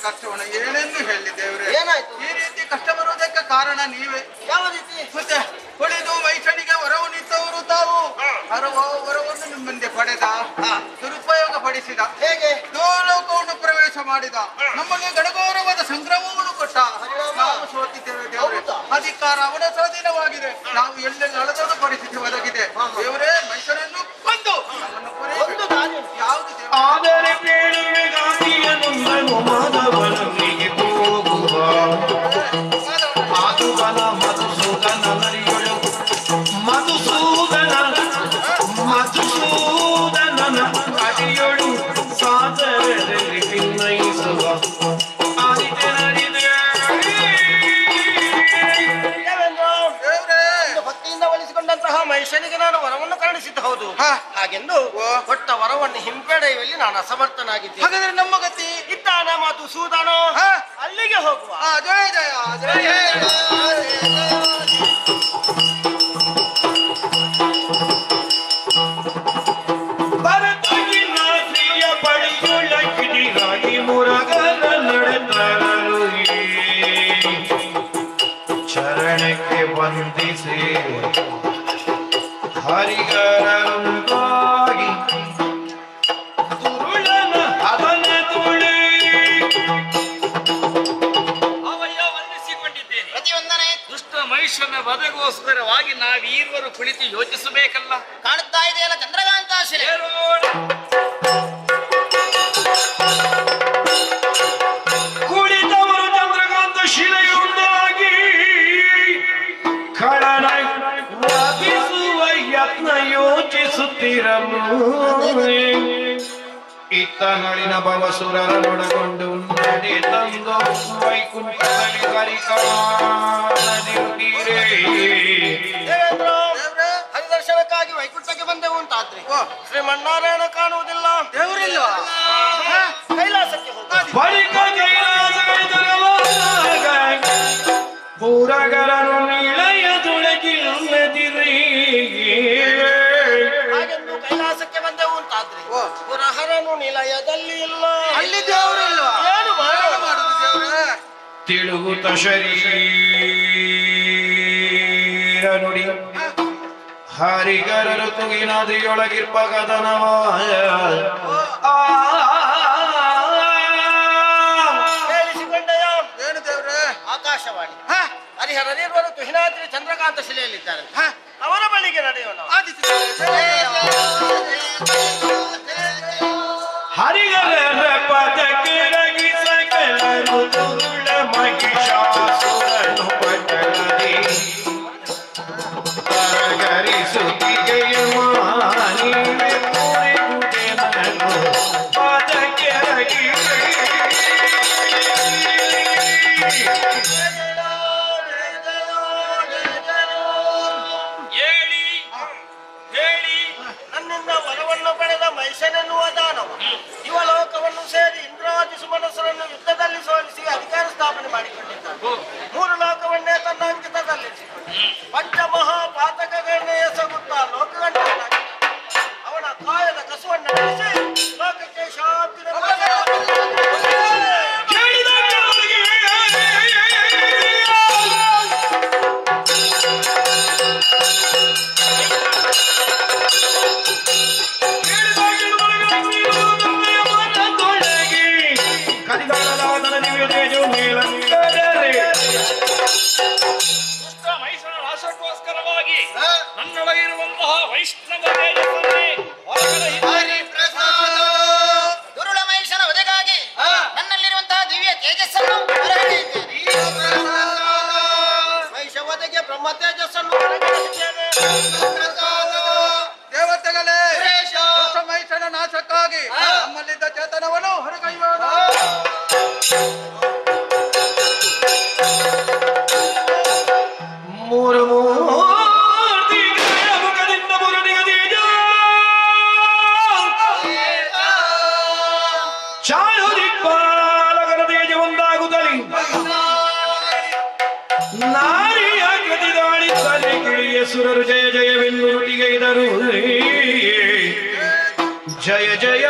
ಕಷ್ಟವನ್ನು ಏನೆಂದು ಹೇಳಿದ್ದೇವ್ರೆ. ಏನಾಯ್ತು? ಈ ರೀತಿ ಕಷ್ಟ ಬರುವುದಕ್ಕೆ ಕಾರಣ ನೀವೇ. ಯಾವ ರೀತಿ? ಮತ್ತೆ ಹೊಳೆದು ಮೈಸಣಿಗೆ ವರವು ನಿಂತವರು ತಾವು ವರವನ್ನು ನಿಮ್ಮ ಮುಂದೆ ಪಡೆದ, ದುರುಪಯೋಗ ಪಡಿಸಿದ, ಹೇಗೆ? ಲೋಕವನ್ನು ಪ್ರವೇಶ ಮಾಡಿದ, ನಮಗೆ ಗಣಗೌರವದ ಸಂಗ್ರಾಮವನ್ನು ಕೊಟ್ಟ. ನಾವು ಸೋತಿದ್ದೇವೆ ದೇವರೇ. ಅಧಿಕಾರ ಅವನ ಸ್ವಾಧೀನವಾಗಿದೆ. ನಾವು ಎಲ್ಲೆಲ್ಲಿ ಅಳದದ ಪರಿಸ್ಥಿತಿ ಒದಗಿದೆ ದೇವರೇ. ಮೈಸೂರನ್ನು ಬಂದು ನಮ್ಮನ್ನು ಯಾವುದು ಆದರೆ ಬೇಡುವೆ ಗಾಂಧಿಯನ್ನು ಮಾಧವನಿಗೆ ಹೋಗುವ ಮಾಧುವನ ಮಧುಸೂದನ ನರಿಯೊಳು ಮಧುಸೂದನನ ಅಡಿಯೊಳು ಸಾದರದಲ್ಲಿ ಭಿನ್ನಯಿಸುವ ಭಕ್ತಿಯಿಂದ ಒಲಿಸಿಕೊಂಡಂತಹ ಮಹಿಷನಿಗೆ ನಾನು ವರವನ್ನು ಕರುಣಿಸಿದ್ದು ಹೌದು. ಹಾಗೆಂದು ಕೊಟ್ಟ ವರವನ್ನು ಹಿಂಪಡೆಯುವಲ್ಲಿ ನಾನು ಅಸಮರ್ಥನಾಗಿದ್ದೆ. ಹಾಗಾದ್ರೆ ನಮ್ಮ ಗತಿ ಇದ್ದಾನ ಮಧುಸೂದನ, ಅಲ್ಲಿಗೆ ಹೋಗುವ. ಜಯ ಜಯ ಜಯ ಭರತಗಿನ ಪ್ರಿಯ ಪಡೆಯುಳಗಿರಿಗಾಗಿ ಮುರಗನ ನಡೆತರಲು ಚರಣಕ್ಕೆ ವಂದಿಸಿ ಹರಿಗರರುಂಟಾಗಿ ದುರುಳನ ಹದನ ತುಳಿ ಅವಯ್ಯ ವಂದಿಸಿಕೊಂಡಿದ್ದೇನೆ. ಪ್ರತಿಯೊಂದನೇ ದುಷ್ಟ ಮನುಷ್ಯನ ವಧೆಗೋಸ್ಕರವಾಗಿ ನಾವೀರ್ವರು ಕುಳಿತು ಯೋಚಿಸಬೇಕಲ್ಲ. ಕಾಣುತ್ತಾ ಇದೆಯಲ್ಲ ಚಂದ್ರಕಾಂತ ಶಿಲೆ. ಕುಳಿತವರು ಚಂದ್ರಕಾಂತ ಶಿಲೆಯುಂದಾಗಿ ಖಳನ ವಾದಿಸುವ ಯತ್ನ ಯೋಚಿಸುತ್ತಿರಲು ಇತ್ತ ನಳಿನ ಭವಸುರರನ್ನೊಳಗೊಂಡು ನಡೆ ತಂದು ವೈಕುಂಠದಲ್ಲಿ ಕರಿಕಾನದಿರುತ್ತೀರೇ. ಹರಿದರ್ಶನಕ್ಕಾಗಿ ವೈಕುಂಠಕ್ಕೆ ಬಂದೆವು ಅಂತಾದ್ರೆ ಶ್ರೀಮನ್ನಾರಾಯಣ ಕಾಣುವುದಿಲ್ಲ. ದೇವರಿಲ್ವಾ? ಕೈಲಾಸಕ್ಕೆ ಹೋಗ. ಬಳಿಕ ಪೂರಗರನು ನಿಳಯದೊಳಗಿಲ್ಲದಿರಿ ಹಾಗೆಂದು ಕೈಲಾಸಕ್ಕೆ ಬಂದೆವು ಅಂತಾದ್ರೆ ಪುರಹರನು ನಿಲಯದಲ್ಲಿ ಇಲ್ಲ. ಅಲ್ಲಿ ದೇವರಿಲ್ವಾ? ಏನು ಮಾಡುದು ದೇವರೇ? ತಿಳುಗುತ್ತ ಶರೀರ ನುಡಿ ಹರಿಗರರು ತುಗಿನದಿಯೊಳಗಿರ್ಪ ಗದನವಾಯ ಕೇಳಿಸಿಕೊಂಡೆಯ? ಏನು ದೇವ್ರೆ? ಆಕಾಶವಾಣಿ ಹರಿಹರನಿರ್ವರು ತುಹಿನಾದ್ರಿ ಚಂದ್ರಕಾಂತ ಶಿಲೆಯಲ್ಲಿದ್ದಾರೆ. ಅವರ ಬಳಿಗೆ ನಡೆಯೋಣ. ಹರಿಗರ ಪದಕ್ಕೆ ರಗಿಸಗಲರು ದುರುಳ ಮಹಿಷಾಸುರನು ಪಟ್ಟಣದಿ ಗರಿಸುತ್ತಿಗೆಯ ಮಾನಿ ಪದಕ್ಕೆ ರಗಿ ಹೇಳಿ ನನ್ನಿಂದ ವರವನ್ನು ಪಡೆದ ಮಹಿಷನೆನ್ನುವ ದಾನವ ಇವಲೋಕವನ್ನು ಸೇರಿ ಇಂದ್ರಾದಿ ಸುಮನಸರನ್ನು ಯುದ್ಧದಲ್ಲಿ ಸೋಲಿಸಿ ಅಧಿಕಾರ ಸ್ಥಾಪನೆ ಮಾಡಿಕೊಂಡಿದ್ದಾನೆ. 3 ಲೋಕವನ್ನೇ ತನ್ನ ಅಂಕಿತದಲ್ಲಿರಿಸಿಕೊಂಡು ಪಂಚಮಹಾಪಾತಕಗಳನ್ನೇ ಎಸಗುತ್ತಾ ಲೋಕಗಂಟನಾಗಿ ಅವನ ಕಾಯದ ಕಸುವನ್ನು ನಡೆಸಿ ಲೋಕಕ್ಕೆ ಶಾಂತಿ ದುಷ್ಟ ಮೈಸೂರ ನಾಶಕ್ಕೋಸ್ಕರವಾಗಿ ನನ್ನೊಳಗಿರುವಂತಹ ವೈಷ್ಣವ ತೇಜಸ್ಸನ್ನೇ ಹೊರಗಡೆ ದುರುಳ ಮಹಿಷನ ವಧೆಗಾಗಿ ನನ್ನಲ್ಲಿರುವಂತಹ ದಿವ್ಯ ತೇಜಸ್ಸನ್ನು ಮಹಿಷ ವಧೆಗೆ ಬ್ರಹ್ಮ ತೇಜಸ್ಸನ್ನು ಹೊರಗಿಡಿಸಿದ್ದೇನೆ. ದೇವತೆಗಳೇ, ದುಷ್ಟ ಮಹಿಷನ ನಾಶಕ್ಕಾಗಿ ನಮ್ಮಲ್ಲಿದ್ದ ಚೇತನವನ್ನು ಹೊರಗೈಯೋಣ. ಮೂರು ಮುಖದಿಂದ ಮುರುಡಿಗ ತೇಜ ಚಾಳು ದಿಕ್ಪಾಲಕರ ತೇಜ ಒಂದಾಗುತ್ತಲಿ ನಾರಿಯ ಕದಿದಾಳಿಸಲಿ ಗಿಳಿಯ ಸುರರು ಜಯ ಜಯವೆಂದು ನುಡಿಗೈದರು. ಜಯ ಜಯ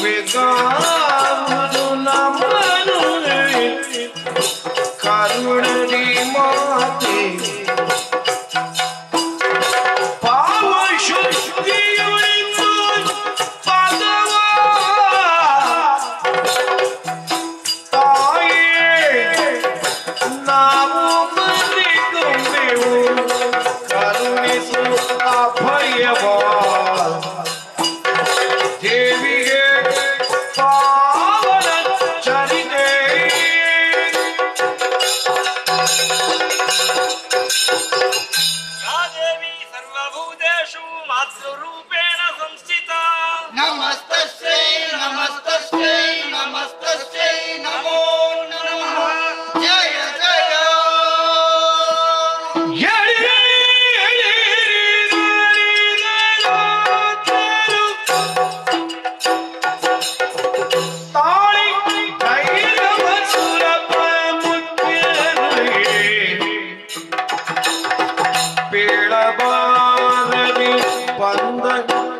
ಬೇಕಾವುದು ನಮ್ಮನು ಕರುಣದಿ ಮಾತೆ ಪಾವ ಶುದ್ಧಿಯುಳಿದು ಪದವ ತಾಯೇ ನಾವು ಮನೆಗೊಂಬೆವು ಕರುಣಿಸು ಅಭಯವ ದೇವಿಗೆ ಪಾವನ ಚರಿತೆ ಯಾ ದೇವಿ ಸರ್ವಭೂತೇಷು ಮಾತೃರೂಪೇಣ ಸಂಸ್ಥಿತ ನಮಸ್ತಸ್ಯೈ ನಮಸ್ತಸ್ಯೈ ನಮಸ್ತಸ್ಯೈ ನಮೋ ನಮಃ ಜಯ ಜಯ ತಾಳಿ ಧೈರ್ಯವ ಸುರಪ ಮುಖ್ಯರುಗೆ ಬೀಳಬಾರದಿ ಬಂದ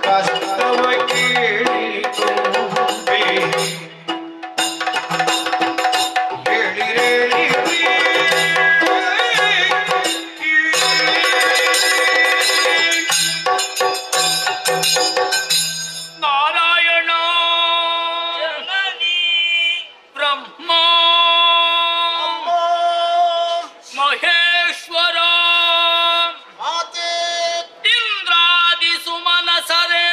ಕಷ್ಟವ ಕೇಳಿಕೊಂಡೆ ನಾರಾಯಣ ಜನನಿ ಬ್ರಹ್ಮ ಮಹೇಶ್ವರ ಮಾತೆ ಇಂದ್ರಾದಿ ಸುಮನಸರೇ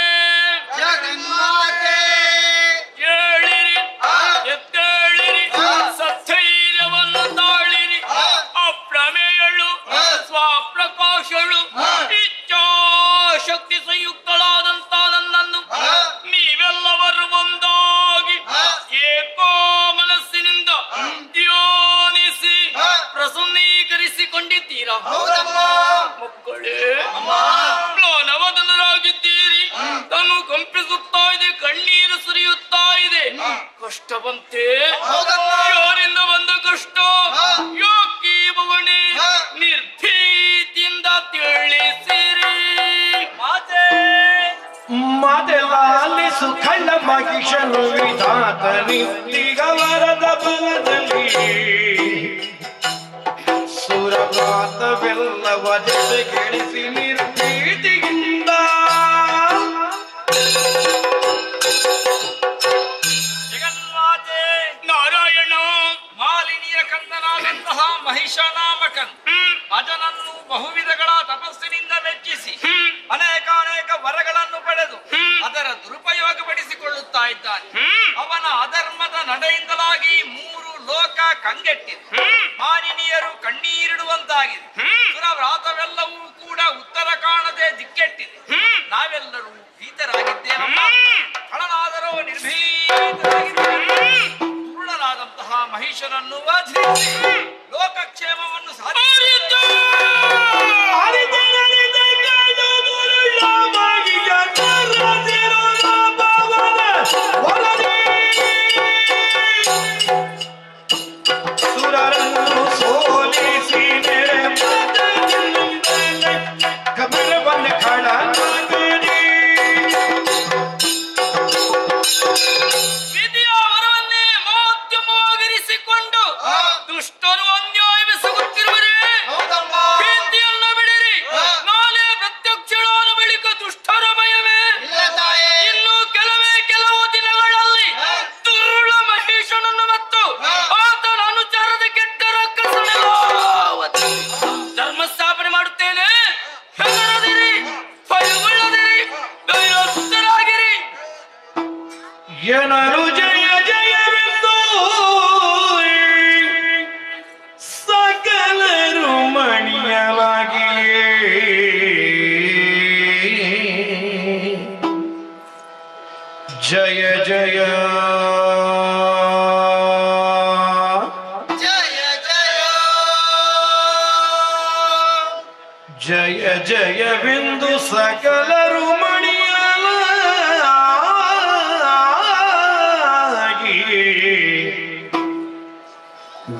ಜಗನ್ಮಾತೆ ಏಳಿರಿ ಎದ್ದೇಳಿರಿ ಸಸ್ಥೈರ್ಯವನ್ನು ತಾಳಿರಿ ಅಪ್ರಮೇಯಳು ಸ್ವಪ್ರಕಾಶಳು ಇಚ್ಛಾಶಕ್ತಿ ಸಂಯುಕ್ತಳಾದಂತ ನನ್ನನ್ನು ನೀವೆಲ್ಲವರು ಒಂದಾಗಿ ಏಕೋ ಮನಸ್ಸಿನಿಂದ ಧ್ಯಾನಿಸಿ ಪ್ರಸನ್ನೀಕರಿಸಿಕೊಂಡಿದ್ದೀರಾ ಮಕ್ಕಳೇ ಪ್ಲಾನವದನರಾಗಿದ್ದೀರಿ ತನು ಕಂಪಿಸುತ್ತಾ ಇದೆ ಕಣ್ಣೀರು ಸುರಿಯುತ್ತಾ ಇದೆ ಕಷ್ಟ ಬಂತೆ ಯಾರಿಂದ ಬಂದ ಕಷ್ಟ ಯಾಕಿ ಭವಣಿ ನಿರ್ಭೀತಿಯಿಂದ ತಿಳಿಸಿರಿ ಮಾತೆ ಮಾತೆಲಾಲಿಸು ಖಂಡ ಮಗಿಷನು ವಿಧಾತನಿ ದಿಗವರದ ಬಲದಲ್ಲಿ ಸುರಗಾತವೆಲ್ಲವ ಜೊತೆಗೆಡಿಸಿ ನಿರ್ಭೀತಿಯಿಂದ ಜಗನ್ಮಾತೆ ನಾರಾಯಣ ಮಾಲಿನಿಯ ಕಂದನಾದಂತಹ ಮಹಿಷನಾಮಕನ್ ಅಜನನ್ನು ಬಹುವಿಧಗಳ ತಪಸ್ಸಿನಿಂದ ಮೆಚ್ಚಿಸಿ ಅನೇಕಾನೇಕ ವರಗಳನ್ನು ಪಡೆದು ಅದರ ದುರುಪಯೋಗಪಡಿಸಿಕೊಳ್ಳುತ್ತಾ ಇದ್ದಾನೆ. ಅವನ ಅಧರ್ಮದ ನಡೆಯಿಂದಲಾಗಿ 3 ಲೋಕ ಕಂಗೆಟ್ಟಿದೆ. ಮಾನಿನಿಯರು ಕಣ್ಣೀರಿಡುವಂತಾಗಿದೆ. ಸುರವ್ರಾತವೆಲ್ಲವೂ ಕೂಡ ಉತ್ತರ ಕಾಣದೆ ದಿಕ್ಕೆಟ್ಟಿದೆ. ನಾವೆಲ್ಲರೂ ಭೀತರಾಗಿದ್ದೇವಮ್ಮ. ಫಲನಾದರೂ ನಿರ್ಭೀತರಾಗಿದ್ದೇವೆ. ದುರುಳನಾದಂತಹ ಮಹಿಷನನ್ನು ವಧಿಸಿ ಲೋಕಕ್ಷೇಮವನ್ನು ಸುರರನ್ನು ಸೋಲಿಸಿ ಕಬರ ಬಂದ ಖಳ ವಿಧಿಯ ವರವನ್ನೇ ಮಾಧ್ಯಮವಾಗಿರಿಸಿಕೊಂಡು ದುಷ್ಟರು ಅನ್ಯಾಯವೆಸಗುತ್ತಿರುವರೇ ಪ್ರೀತಿಯನ್ನು ಬಿಡಿರಿ. ನಾಳೆ ಪ್ರತ್ಯಕ್ಷಳಾದ ಬಳಿಕ ದುಷ್ಟರ ಭಯವೇ. ಇನ್ನು ಕೆಲವು ದಿನಗಳಲ್ಲಿ ದುರುಳ ಮಹೇಶನನ್ನು ಮತ್ತು ಆತನ ಅನುಚಾರದ ಕೆಟ್ಟ ರಕ್ಕಸನೆಲ್ಲ ಧರ್ಮ ಸ್ಥಾಪನೆ ಮಾಡುತ್ತೇನೆ. ಹೆದರದಿರಿ, ಭಯಗೊಳ್ಳದಿರಿ, ಧೈರ್ಯಸ್ಥರಾಗಿರಿ. ಜನರು ಜಯ ಜಯವೆಂದು ಸಕಲರು ಮಣಿಯಲಾಗಿಯೇ ಜಯ ಜಯ ಜಯ ಜಯ ಜಯ ಜಯವೆಂದು ಸಕಲರು ಮಣಿಯಲಾಗಿಯೇ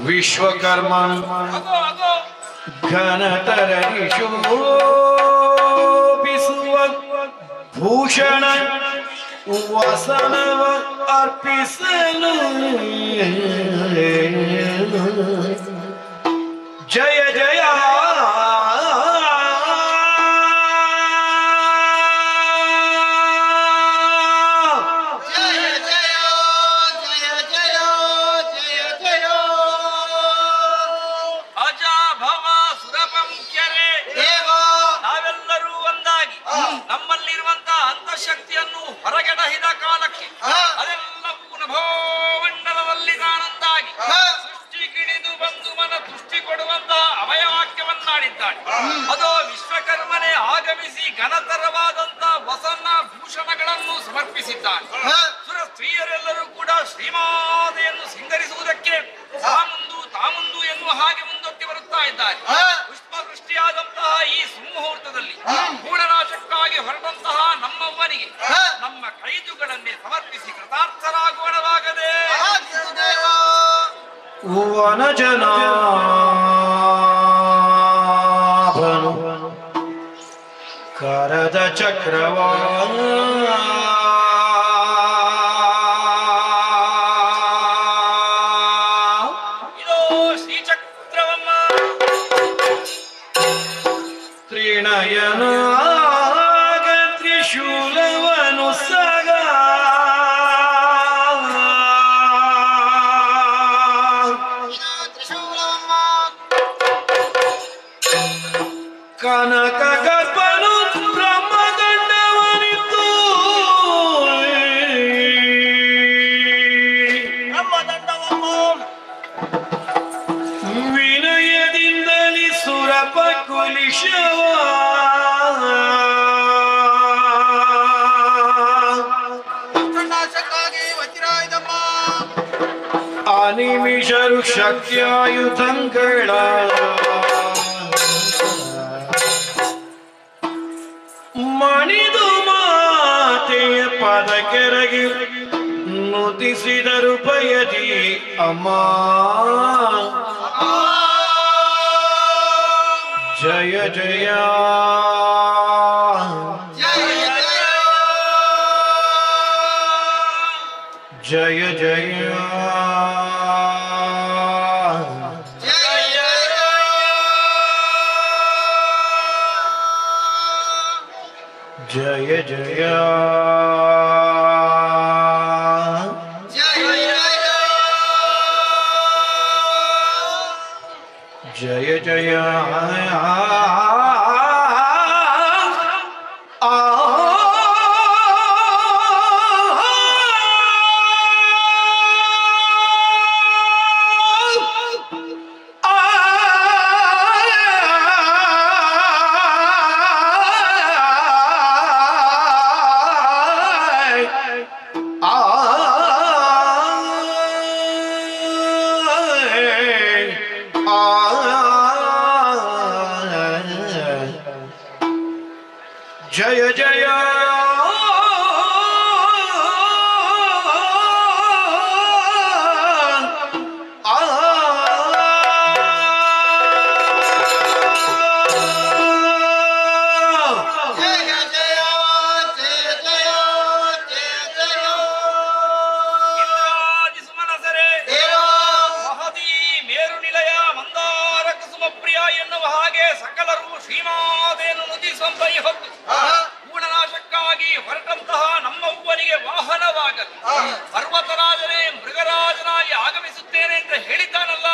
ವಿಶ್ವಕರ್ಮ ಅಗೋ ಘನತರಣಿ ಶೋಭಿಸುವ ಭೂಷಣ ವಸನವ ಅರ್ಪಿಸಲು ಜಯ ಜಯ ನಮ್ಮಲ್ಲಿರುವಂತಹ ಅಂತಃಶಕ್ತಿಯನ್ನು ಹೊರಗೆಡಹಿದ ಕಾಲಕ್ಕೆ ಅದೆಲ್ಲವೂ ನಭೋಮಂಡಲದಲ್ಲಿ ಕಾಣಂದಾಗಿ ಸೃಷ್ಟಿಗಿಳಿದು ಬಂದು ಮನ ತುಷ್ಟಿ ಕೊಡುವಂತಹ ಅಭಯವಾಕ್ಯವನ್ನಾಡಿದ್ದಾನೆ. ಅದೋ ವಿಶ್ವಕರ್ಮನೇ ಆಗಮಿಸಿ ಘನತರವಾದಂತಹ ವಸನ ಭೂಷಣಗಳನ್ನು ಸಮರ್ಪಿಸಿದ್ದಾನೆ. ಸುರ ಸ್ತ್ರೀಯರೆಲ್ಲರೂ ಕೂಡ ಶ್ರೀಮಾತೆಯನ್ನು ಸಿಂಗರಿಸುವುದಕ್ಕೆ ತಾಮುಂದು ಎನ್ನುವ ಹಾಗೆ ಮುಂದಕ್ಕೆ ಬರುತ್ತಾ ಇದ್ದಾರೆ. ಪುಷ್ಪವೃಷ್ಟಿಯಾದಂತಹ ಈ ಸುಮುಹೂರ್ತದಲ್ಲಿ ಗೂಢನಾಶಕ್ಕಾಗಿ ಹೊರಟಂತಹ ನಮ್ಮವ್ವನಿಗೆ ನಮ್ಮ ಕೈದುಗಳನ್ನೇ ಸಮರ್ಪಿಸಿ ಕೃತಾರ್ಥರಾಗುವಣವಾಗದೆ ವನಜನಾಭನು ಕರದ ಚಕ್ರವಾ ತ್ರಿನಯನಾಗ ತ್ರಿಶೂಲವನು ಸಗ ಕನಕ ಗರ್ಭನು ಬ್ರಹ್ಮದಂಡವನಿತ್ತು ವಿನಯದಿಂದಲಿ ಸುರಪ ಕುಲಿಶವ ಅನಿಮಿಷರು ಶಕ್ತಿಯಾಯುಧಂಗಳ ಮಣಿದು ಮಾತೆಯ ಪದ ಕೆರಗಿ ನುತಿಸಿದರು ಬಯದಿ ಅಮ್ಮ ಜಯ ಜಯ ಜಯ ಜಯ ಜಯ ಜಯ ಜಯ ಜಯ ಜಯ ಜಯ ಸಕಲರು ಶ್ರೀಮಾತೆಯನ್ನು ನುತಿಸುವಂತೈ ಹೊತ್ತು ಗೂಢನಾಶಕ್ಕಾಗಿ ಹೊರಟಂತಹ ನಮ್ಮವ್ವನಿಗೆ ವಾಹನವಾಗಲು ಪರ್ವತರಾಜನೇ ಮೃಗರಾಜನಾಗಿ ಆಗಮಿಸುತ್ತೇನೆ ಅಂತ ಹೇಳಿದ್ದಾನಲ್ಲ.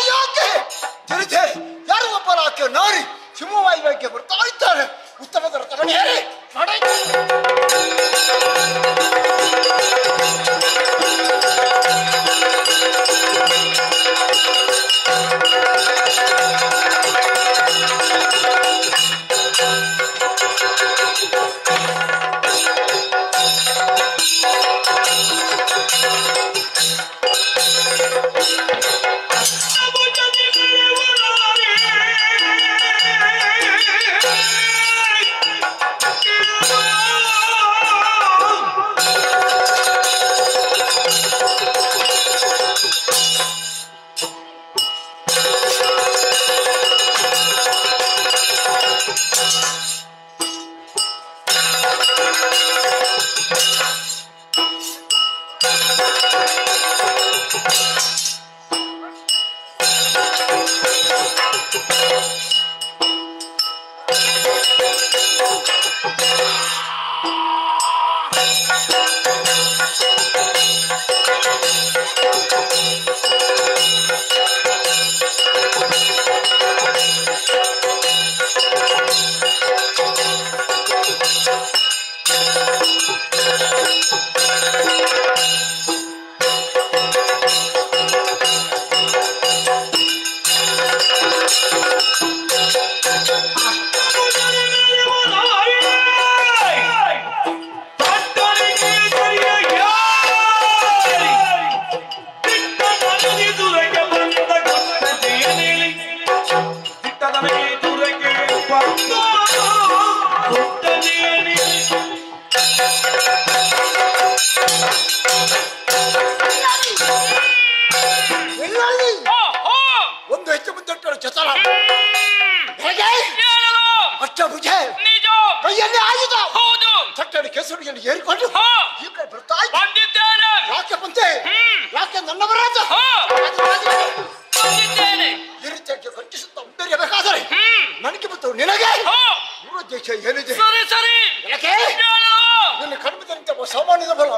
ಯಾಕೆ ತಿಳಿದೆ ಯಾರು ಒಬ್ಬರ ಆಕೆ ನಾರಿ ಸಿಂಹವಾಯಿ ಬಗ್ಗೆ ಬರ್ತಾ ಇದ್ದಾರೆ. ಉತ್ತಮದರ ತಗೊಂಡು ಹೇಳಿ ಒಂದು ಹೆಚ್ಚು ಮುಂದೆ ಚತುರ ಹೇಗೆ ಅಷ್ಟಭುಜ ಕೈಯಲ್ಲಿ ಆಯುಧ ಚಟ್ಟಡಿ ಕೆಸರಿಯನ್ನು ಏರಿಕೊಂಡು ಈ ಕೈ ಬರ್ತಾ ಬಂದಿದ್ದೇನೆ. ಯಾಕೆ ಬಂತೆ ಯಾಕೆ ನನ್ನವರಾದ ಈ ರೀತಿಯಾಗಿ ಖರ್ಚಿಸುತ್ತಾ ಮುಂದುವರಿಯಬೇಕಾದರೆ ನನಗೆ ಮತ್ತು ನಿನಗೆ ದೇಶ ಏನಿದೆ ಯಾಕೆ ನಿನ್ನ ಕಡಿಮೆದಂತೆ ಸಾಮಾನ್ಯದ ಬಲ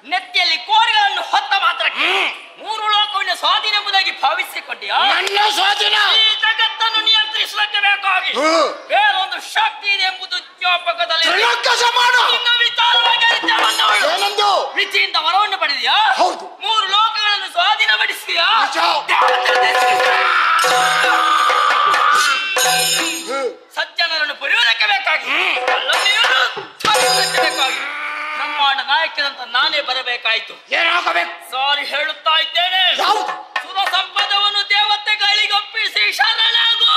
ನೆತ್ತಿಯಲ್ಲಿ ಕೋರಿಗಳನ್ನು ಹೊತ್ತ ಮಾತ್ರಕ್ಕೆ ಮೂರು ಲೋಕವನ್ನು ಸ್ವಾಧೀನ ಎಂಬುದಾಗಿ ಭಾವಿಸಿಕೊಂಡಿಯಾ? ನನ್ನ ಸ್ವಾಧೀನ ಈ ಜಗತ್ತನ್ನು ನಿಯಂತ್ರಿಸಲಿಕ್ಕೆ ಬೇಕಾಗಿ ಬೇರೊಂದು ಶಕ್ತಿ ಇದೆ ಎಂಬುದು ಜ್ಞಾಪಕದಲ್ಲಿ ಮಿತಿಯಿಂದ ವರವನ್ನು ಪಡೆದಿಯಾ? ಹೌದು. ಮೂರು ಲೋಕಗಳನ್ನು ಸ್ವಾಧೀನಪಡಿಸಿಯಾ? ಸಜ್ಜನರನ್ನು ಪಡೆಯುವುದಕ್ಕೆ ಬೇಕಾಗಿ ಬೇಕಾಗಿ ನಮ್ಮ ನಾಯಕನಂತ ನಾನೇ ಬರಬೇಕಾಯ್ತು. ಏನಾಗಬೇಕು? ಸಾರಿ ಹೇಳುತ್ತಾ ಇದ್ದೇನೆ. ಯಾವುದು? ಸುರ ಸಂಪದವನ್ನು ದೇವತೆಗಳಿಗೊಪ್ಪಿಸಿ ಶರಣಾಗು.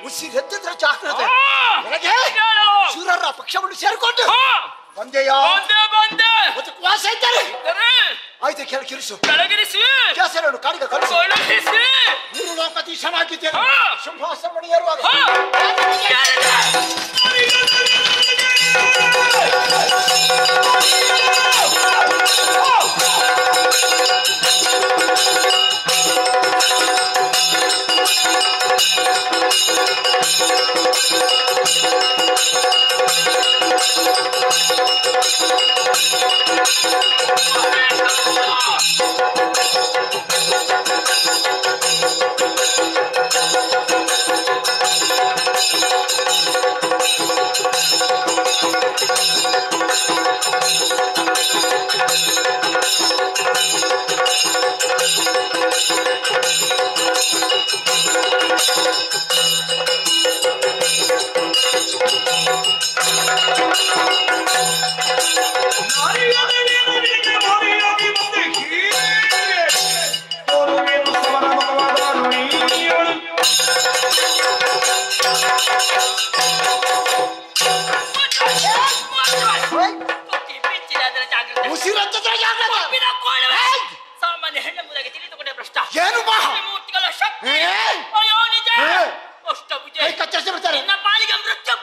ಉಸಿರೆತ್ತಿದ್ರೆ ಜಾಗ್ರತೆ. ಶೂರರ ಪಕ್ಷವನ್ನು ಸೇರ್ಕೊಂಡು ಬಂದೆಯಾ? ಮತ್ತೆ ವಾಸ ಇದ್ದಾರೆ. ಆಯ್ತು, ಕೆಳಗಿರಿಸು. ಕೇಸರನ್ನು ಕಾಡಿಗೆ ಕಳಿಸು. ಮೂರು ಲೋಕಾಧೀಶನಾಗಿದ್ದೇನೆ. ಸಿಂಹಾಸನ ಏರುವಾಗ ಸಾಮಾನ್ಯ ಹೆಣ್ಣು ಮುದಾಗಿ ತಿಳಿದುಕೊಂಡೆ ಭ್ರಷ್ಟ. ಏನು ಮೂರ್ತಿಗಳ ಶಕ್ತಿ ಅಷ್ಟ ವಿಜಯ ಕಚ್ಚಿರ್ತಾರೆ. ನನ್ನ ಪಾಲಿಗೆ ಮೃತ್ಯು.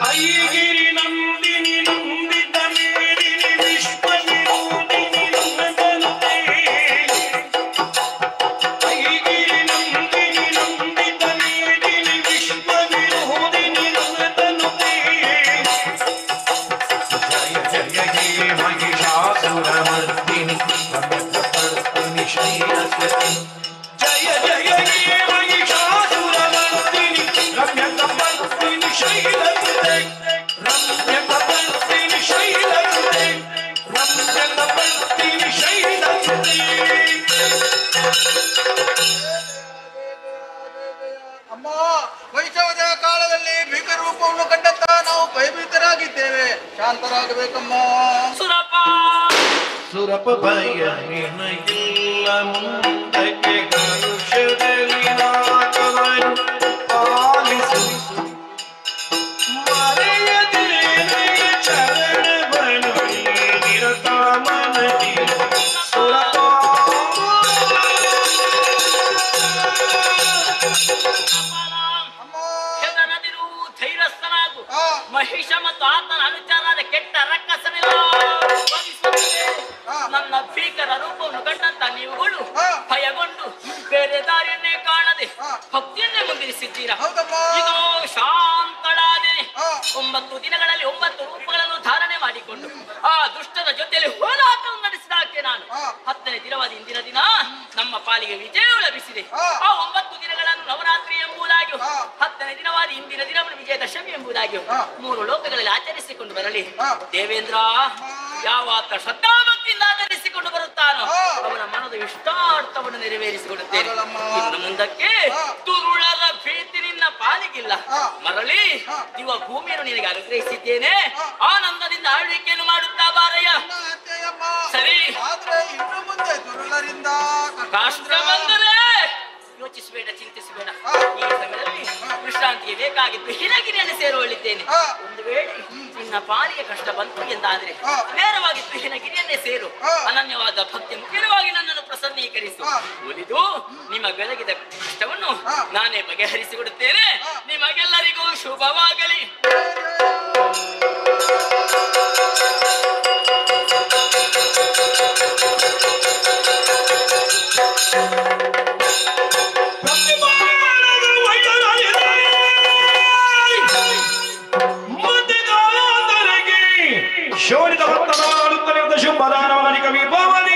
ಐಗಿರಿ ನಂದಿನಿ ನಂದಿತ ಮೇದಿನಿ ವಿಶ್ವ ವಿರೋಧಿನಿ ನಂದನುತೆ ಐಗಿರಿ ನಂದಿನಿ ನಂದಿತ ಮೇದಿನಿ ವಿಶ್ವ ವಿರೋಧಿನಿ ನಂದನುತೆ ಜಯ ಜಯ ಹೇ ಮಹಿಷಾಸುರಮರ್ದಿನಿ ರಮ್ಯಕಪರ್ದಿನಿ ಶೈಲಸುತೆ ಜಯ ಜಯ ಹೇ ಮಹಿಷಾಸುರಮರ್ದಿನಿ ರಮ್ಯಕಪರ್ದಿನಿ ಶೈಲಸುತೆ ರಮ್ಯಕಪರ್ದಿನಿ ಶೈಲಸುತೆ ರಮ್ಯಕಪರ್ದಿನಿ ಶೈಲಸುತೆ ಅಮ್ಮ, ವೈಷವದ ಕಾಲದಲ್ಲಿ ಭೀಕರ ರೂಪವನ್ನು ಕಂಡಂತ ನಾವು ಭಯಭೀತರಾಗಿದ್ದೇವೆ. ಶಾಂತರಾಗಬೇಕಮ್ಮ. ಸುರಪ ಸುರಪ ಭಯ ನಿನಗಿಲ್ಲ ಮುಂದಕ್ಕೆ ಕಲುಷದಲ್ಲಿ ನಾಕವನು ಪಾಲಿಸು ಮರೆಯದೆ ಚರಣವನು ನಿರತ ಮನದಿ ಸುರಪ ಅಮ್ಮ, ಹೆದರದಿರು, ಧೈರ್ಯಸ್ಥನಾಗು. ಆ, ಮಹಿಷ ಮತ್ತು ಆತನ ಅನುಚಾರದ ಕೆಟ್ಟ ರಕ್ಕಸನೆಲ್ಲ ವಧಿಸುತ್ತಿದೆ. ಆ. ನನ್ನ ಭೀಕರ ರೂಪವನ್ನು ಕಂಡಂತ ನೀವುಗಳು ಆ. ಭಯಗೊಂಡು ಬೇರೆ ದಾರಿಯನ್ನೇ ಕಾಣದೆ ಆ. ಭಕ್ತಿಯನ್ನೇ ಮುಂದಿರಿಸಿದ್ದೀರಾ. ಹೌದಮ್ಮ. ಇದು ಶಾಂತಳಾದೇನೆ. ಆ. 9 ದಿನಗಳಲ್ಲಿ 9 ರೂಪಗಳನ್ನು ಧಾರಣೆ ಮಾಡಿಕೊಂಡು ಆ ದುಷ್ಟರ ಜೊತೆಯಲ್ಲಿ ಹೋರಾಟವನ್ನು ನಡೆಸಿದಾಕೆ ನಾನು. ಆ. 10ನೇ ದಿನವಾದ ಇಂದಿನ ದಿನ ನಮ್ಮ ಪಾಲಿಗೆ ವಿಜಯವು ಲಭಿಸಿದೆ. ಆ. ಆ 9 ದಿನಗಳನ್ನು ನವರಾತ್ರಿ ಎಂಬುದಾಗಿಯೂ ಆ. 10ನೇ ದಿನವಾದ ಇಂದಿನ ದಿನವನ್ನು ವಿಜಯದಶಮಿ ಎಂಬುದಾಗಿಯೂ ಆ. 3 ಲೋಕಗಳಲ್ಲಿ ಆಚರಿಸಿಕೊಂಡು ಬರಲಿ. ಆ. ದೇವೇಂದ್ರ ಯಾವಾತ ಶ್ರದ್ಧಾಭಕ್ತಿಯಿಂದ ಆಚರಿಸಿಕೊಂಡು ಬರುತ್ತಾನೋ ಆ. ಅವನ ಮನದ ಇಷ್ಟಾರ್ಥವನ್ನು ನೆರವೇರಿಸಿಕೊಡುತ್ತೇನೆ. ಆಗಲಮ್ಮ. ಇನ್ನು ಮುಂದಕ್ಕೆ ಆ. ತುರುಳರ ಭೀತಿ ನಿನ್ನ ಪಾಲಿಗಿಲ್ಲ. ಆ. ಮರಳಿ ಆ. ಇವ ಭೂಮಿಯನ್ನು ನಿನಗೆ ಅನುಗ್ರಹಿಸಿದ್ದೇನೆ. ಆ. ಆನಂದದಿಂದ ಆಳ್ವಿಕೆಯನ್ನು ಮಾಡುತ್ತಾ ಬಾರಯ್ಯ. ನನ್ನ ಅತ್ತೆಯಮ್ಮ. ಸರಿ. ಆದ್ರೆ ಇನ್ನು ಮುಂದೆ ದುರುಳರಿಂದ ಕಷ್ಟ ಬಂದರೆ ಯೋಚಿಸಬೇಡ, ಚಿಂತಿಸಬೇಡ. ಆ. ಈ ಸಮಯದಲ್ಲಿ ವಿಶ್ರಾಂತಿಗೆ ಬೇಕಾಗಿದ್ದು ಹಿನಗಿರಿಯನ್ನು ಸೇರುವಳಿದ್ದೇನೆ. ಆ. ಒಂದು ವೇಳೆ ನಿನ್ನ ಪಾಲಿಗೆ ಕಷ್ಟ ಬಂತು ಎಂದಾದ್ರೆ ಆ. ನೇರವಾಗಿದ್ದು ಹಿನಗಿರಿಯನ್ನೇ ಸೇರು. ಆ. ಅನನ್ಯವಾದ ಭಕ್ತಿ ಮುಖ್ಯವಾಗಿ ನನ್ನನ್ನು ಪ್ರಸನ್ನೀಕರಿಸು. ಆ. ಉಳಿದು ನಿಮ್ಮ ಬೆಳಗಿದ ಕಷ್ಟವನ್ನು ಆ. ನಾನೇ ಬಗೆಹರಿಸಿಕೊಡುತ್ತೇನೆ. ಆ. ನಿಮಗೆಲ್ಲರಿಗೂ ಶುಭವಾಗಲಿ. ಶೋಣಿತ ಭಕ್ತನಾಡುತ್ತಲಿದ್ದ ಶುಭದಾನವನಿಕ ವಿಭವನಿ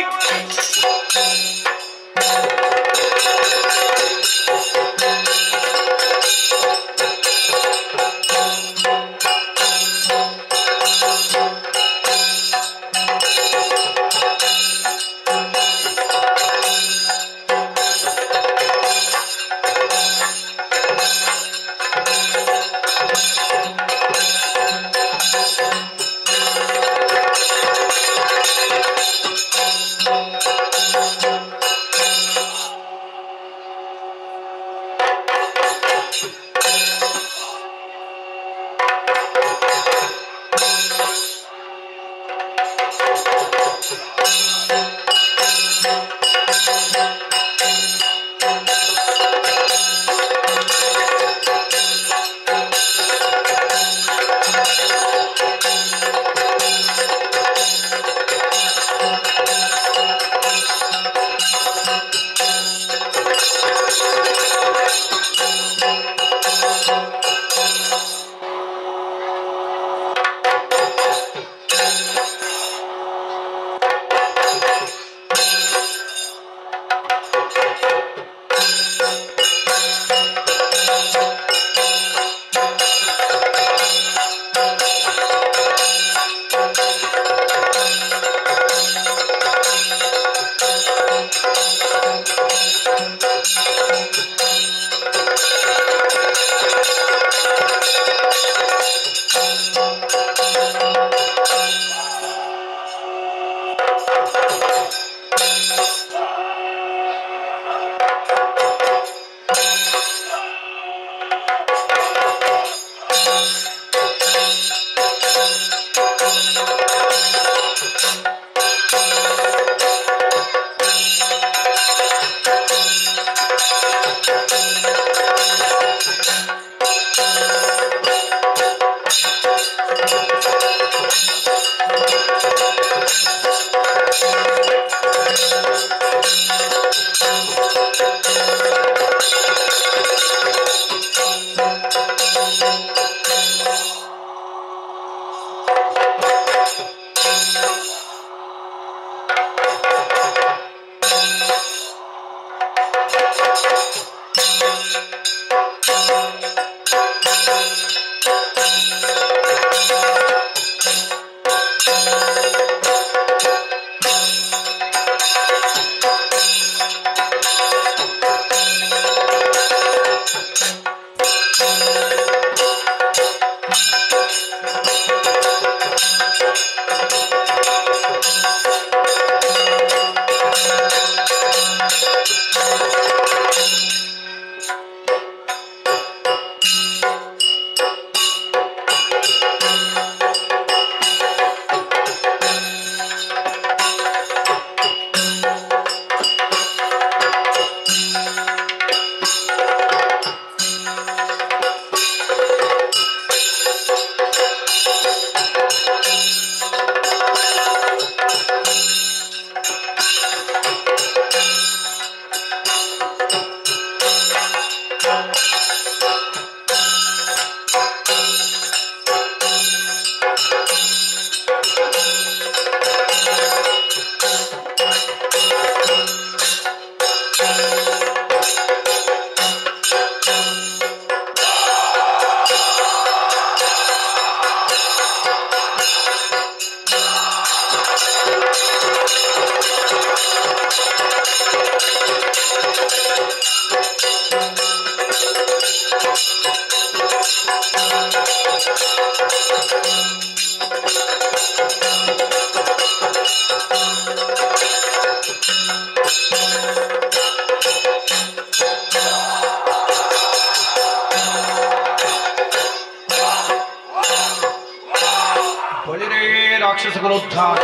ಸಕಲೋದ್ಧಾರ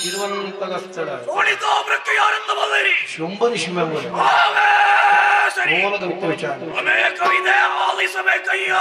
ಇರುವಂತಹ ಸ್ಥಳ ಶೋಣಿತಾಮ್ರಕ್ಕೆ ಯಾರೆಂದು ಬಲ್ಲಿರಿ ಶುಂಭನಿ ಶಿವಮೊಗ್ಗ ಸರಿ ಮೂಲದ ವಿಚಾರ ಅನೇಕವಿದೆ ಆಲಿಸಬೇಕಯ್ಯ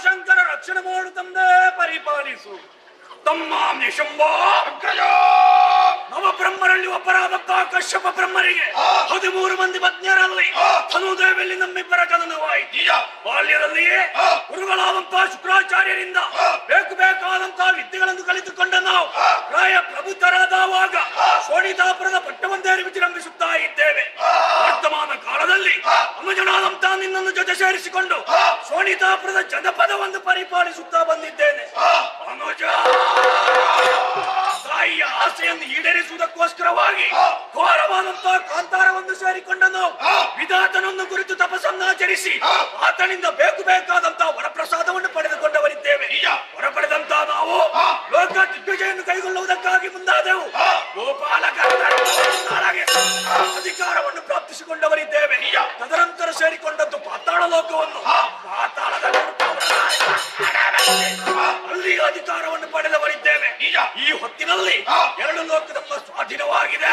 ಶಂಕರ ರಕ್ಷಣೆ ಮಾಡು ತಂದೆ ಪರಿಪಾಲಿಸು ತಮ್ಮ ಶಂಭೋ ನವಬ್ರಹ್ಮರಲ್ಲಿ ಒಬ್ಬರಾದಂತ ಕಶ್ಯಪ ಬ್ರಹ್ಮರಿಗೆ 13 ಮಂದಿ ಪತ್ನಿಯರಲ್ಲಿ ತನುದೇವಿಯಲ್ಲಿ ನಮ್ಮಿಬ್ಬರ ಜನನವಾಯಿತು. ಬಾಲ್ಯದಲ್ಲಿಯೇ ಗುರುಗಳಾದಂತಹ ಶುಕ್ರಾಚಾರ್ಯರಿಂದ ಬೇಕಾದಂತಹ ವಿದ್ಯೆಗಳನ್ನು ಕಲಿತುಕೊಂಡ ನಾವು ಪ್ರಾಯ ಪ್ರಬುದ್ಧರಾದವಾಗ ಶೋಣಿತಾಪುರದ ಪಟ್ಟವನ್ನೇರಿ ವಿಜೃಂಭಿಸುತ್ತಾ ಇದ್ದೇವೆ. ವರ್ತಮಾನ ಕಾಲದಲ್ಲಿ ಅನುಜನಾದಂತಹ ನಿನ್ನನ್ನು ಜೊತೆ ಸೇರಿಸಿಕೊಂಡು ಶೋಣಿತಾಪುರದ ಜನಪದವನ್ನು ಪರಿಪಾಲಿಸುತ್ತಾ ಬಂದಿದ್ದೇನೆ. ಅನುಜ ತಾಯಿಯ ಆಸೆಯನ್ನು ಈಡೇರಿಸುವುದಕ್ಕೋಸ್ಕರವಾಗಿ ಘೋರವಾದಂತಹ ಕಾಂತಾರವನ್ನು ಸೇರಿಕೊಂಡ ನಾವು ವಿಧಾತನನ್ನು ಕುರಿತು ತಪಸ್ಸನ್ನಾಚರಿಸಿ ಆತನಿಂದ ಬೇಕಾದಂತಹ ವರಪ್ರಸಾದವನ್ನು ಪಡೆದುಕೊಂಡವರಿದ್ದೇವೆ. ಹೊರ ಪಡೆದಂತಹ ನಾವು ಲೋಕ ದಿಗ್ವಿಜಯನ್ನು ಕೈಗೊಳ್ಳುವುದಕ್ಕಾಗಿ ಮುಂದಾದೆವು. ಗೋಪಾಲಕ ಅಧಿಕಾರವನ್ನು ಪ್ರಾಪ್ತಿಸಿಕೊಂಡವರಿದ್ದೇವೆ. ತದನಂತರ ಸೇರಿಕೊಂಡದ್ದು ಪಾತಾಳ ಲೋಕವನ್ನು. ಪಾತಾಳದ ಅಲ್ಲಿ ಅಧಿಕಾರವನ್ನು ಪಡೆದವರಿದ್ದೇವೆ. ಈ ಹೊತ್ತಿನಲ್ಲಿ 2 ಲೋಕ ನಮ್ಮ ಸ್ವಾಧೀನವಾಗಿದೆ.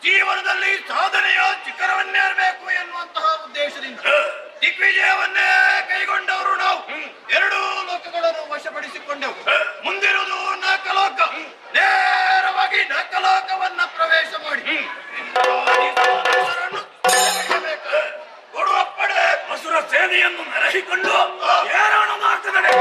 ಜೀವನದಲ್ಲಿ ಸಾಧನೆಯ ಶಿಖರವನ್ನೇರಬೇಕು ಎನ್ನುವಂತಹ ಉದ್ದೇಶದಿಂದ ದಿಗ್ವಿಜಯವನ್ನೇ ಕೈಗೊಂಡವರು ನಾವು 2 ಲೋಕಗಳನ್ನು ವಶಪಡಿಸಿಕೊಂಡೆವು. ಮುಂದಿರುವುದು ನಾಕಲೋಕ. ನೇರವಾಗಿ ನಾಕಲೋಕವನ್ನ ಪ್ರವೇಶ ಮಾಡಿ ಕೊಡುವ ಪಡೆ ಅಸುರ ಸೇನೆಯನ್ನು ಮೆರಹಿಕೊಂಡು ಏರಾಣ ಮಾರ್ಗದಡೆ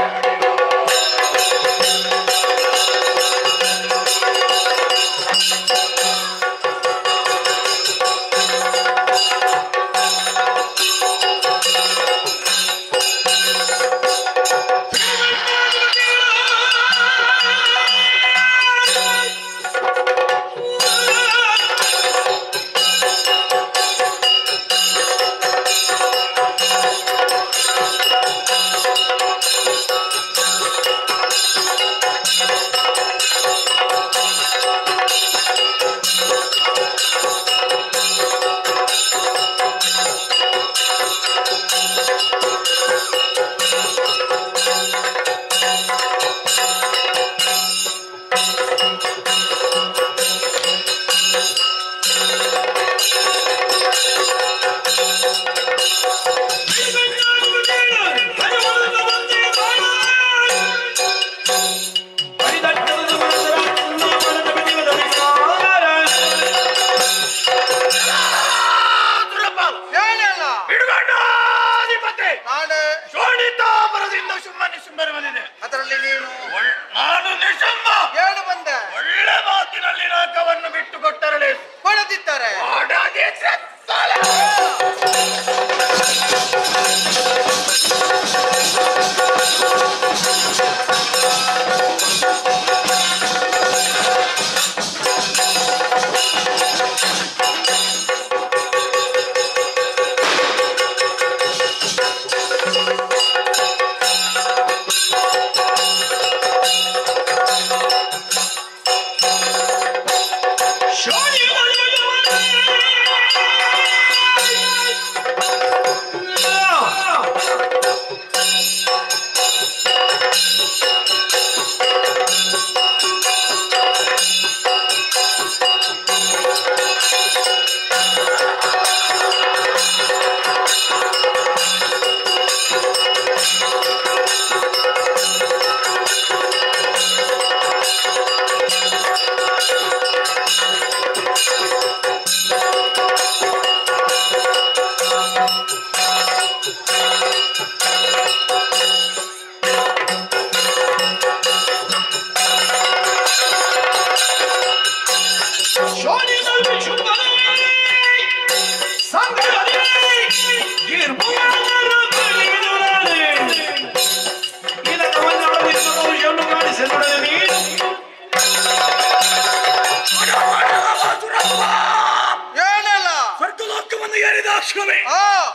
ದೇವರೇ.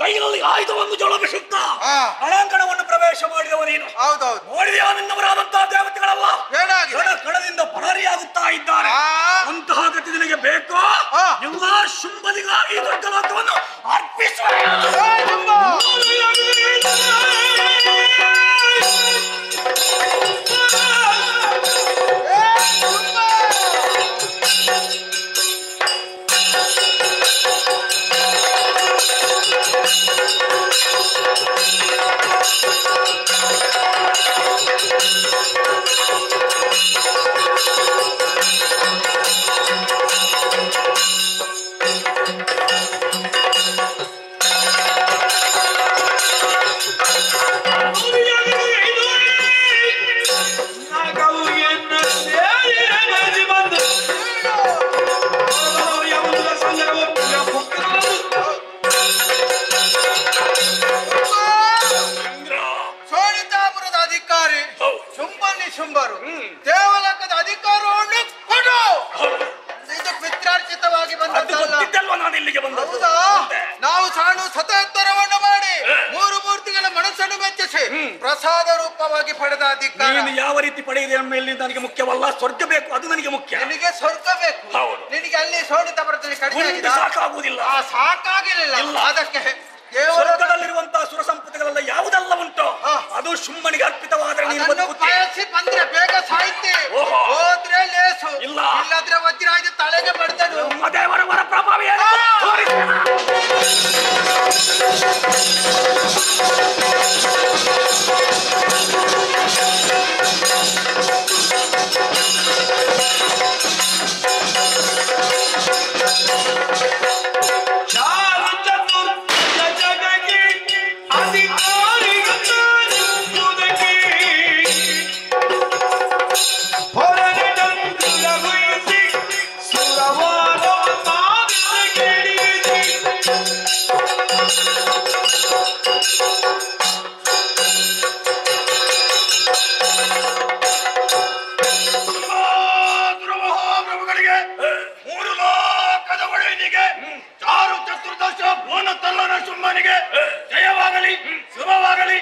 ಕೈಯಲ್ಲಿ ಆಯುಧವನ್ನು ಜೊಳಬಿಸುತ್ತ ರಣಾಂಗಣವನ್ನು ಪ್ರವೇಶ ಮಾಡಿದವ ನೀನು. ಹೌದೌದು. ನೋಡಿದೆಯಾ ನಿನ್ನವರಾದಂತಹ ದೇವತೆಗಳೆಲ್ಲ ಕಣದಿಂದ ಪರಾರಿಯಾಗುತ್ತಾ ಇದ್ದಾರೆ. ಅಂತಹ ಗತಿ ನಿನಗೆ ಬೇಕೋ ಎಲ್ಲ ಶುಂಭನಿಗಾಗಿ ದುರ್ಗಲೋಕವನ್ನು ಅರ್ಪಿಸುವ. ಶುಂಭರು ದೇವಲೋಕದ ಅಧಿಕಾರವನ್ನು ಕೊಡು. ಇದು ಪಿತ್ರಾರ್ಚಿತವಾಗಿ ಬಂದದ್ದಲ್ಲ. ನಾನು ಇಲ್ಲಿಗೆ ಬಂದದ್ದು. ನಾವು ಸಾಣು ಸತೋತ್ತರವನ್ನು ಮಾಡಿ ಮೂರು ಮೂರ್ತಿಗಳ ಮನಸ್ಸನ್ನು ಮೆಚ್ಚಿಸಿ ಪ್ರಸಾದ ರೂಪವಾಗಿ ಪಡೆದ ಅಧಿಕಾರ. ನೀನು ಯಾವ ರೀತಿ ಪಡೆಯಿದೆ ಮೇಲೆ ನನಗೆ ಮುಖ್ಯವಲ್ಲ. ಸ್ವರ್ಗ ಬೇಕು, ಅದು ನನಗೆ ಮುಖ್ಯ. ನಿನಗೆ ಸ್ವರ್ಗ ಬೇಕು. ನಿನಗೆ ಅಲ್ಲಿ ಸೋಣಿತ ಬರ್ತದೆ ಕಡಿಮೆ ಸಾಕಾಗುವುದಿಲ್ಲ. ಸಾಕಾಗಿರಲಿಲ್ಲ. ಅದಕ್ಕೆ ಸ್ವರ್ಗದಲ್ಲಿರುವಂತಹ ಸುರ ಸಂಪತ್ತುಗಳೆಲ್ಲ ಯಾವುದೆಲ್ಲ ಉಂಟು ಅದು ಶುಂಭನಿಗೆ ಅರ್ಪಿತವಾದರೆ ಬಯಸಿ ಬಂದ್ರೆ ಬೇಗ ಸಾಹಿತ್ಯ ಹೋದ್ರೆ ಲೇಸು, ಇಲ್ಲದ್ರೆ ವಜ್ರಾಯುಧ ತಲೆಗೆ ಬರ್ತದೆ. ದೇವರ ವರ ಪ್ರಭಾವ ಶುಂಭನಿಗೆ ಜಯವಾಗಲಿ, ಶುಭವಾಗಲಿ,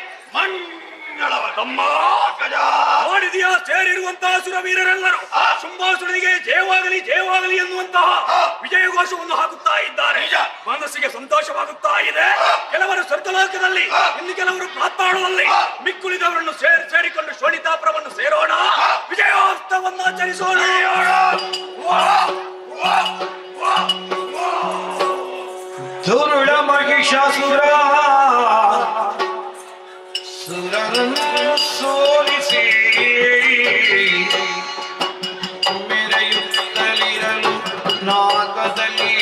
ನೋಡಿದೆಯಾ ಸೇರಿರುವಂತಹ ಸುರವೀರರೆಲ್ಲರೂ ಶುಂಭಾಸುರನಿಗೆ ಜಯವಾಗಲಿ ಜಯವಾಗಲಿ ಎನ್ನುವಂತಹ ವಿಜಯ ಘೋಷವನ್ನು ಹಾಕುತ್ತಾ ಇದ್ದಾರೆ. ಮನಸ್ಸಿಗೆ ಸಂತೋಷವಾಗುತ್ತಾ ಇದೆ. ಕೆಲವರು ಸ್ವರ್ಗಲೋಕದಲ್ಲಿ, ಇನ್ನು ಕೆಲವರು ಪಾತಾಳದಲ್ಲಿ, ಮಿಕ್ಕುಳಿದವರನ್ನು ಸೇರಿಕೊಂಡು ಶೋಣಿತಾಪುರವನ್ನು ಸೇರೋಣ, ವಿಜಯೋತ್ಸವವನ್ನು ಆಚರಿಸೋಣ. ದುರುಳ ಮಹಿಷಾಸುರ ಸುರರನ್ನು ಸೋಲಿಸಿ ಮೆರೆಯುತ್ತಲಿರಲು ನಾಗದಲ್ಲಿ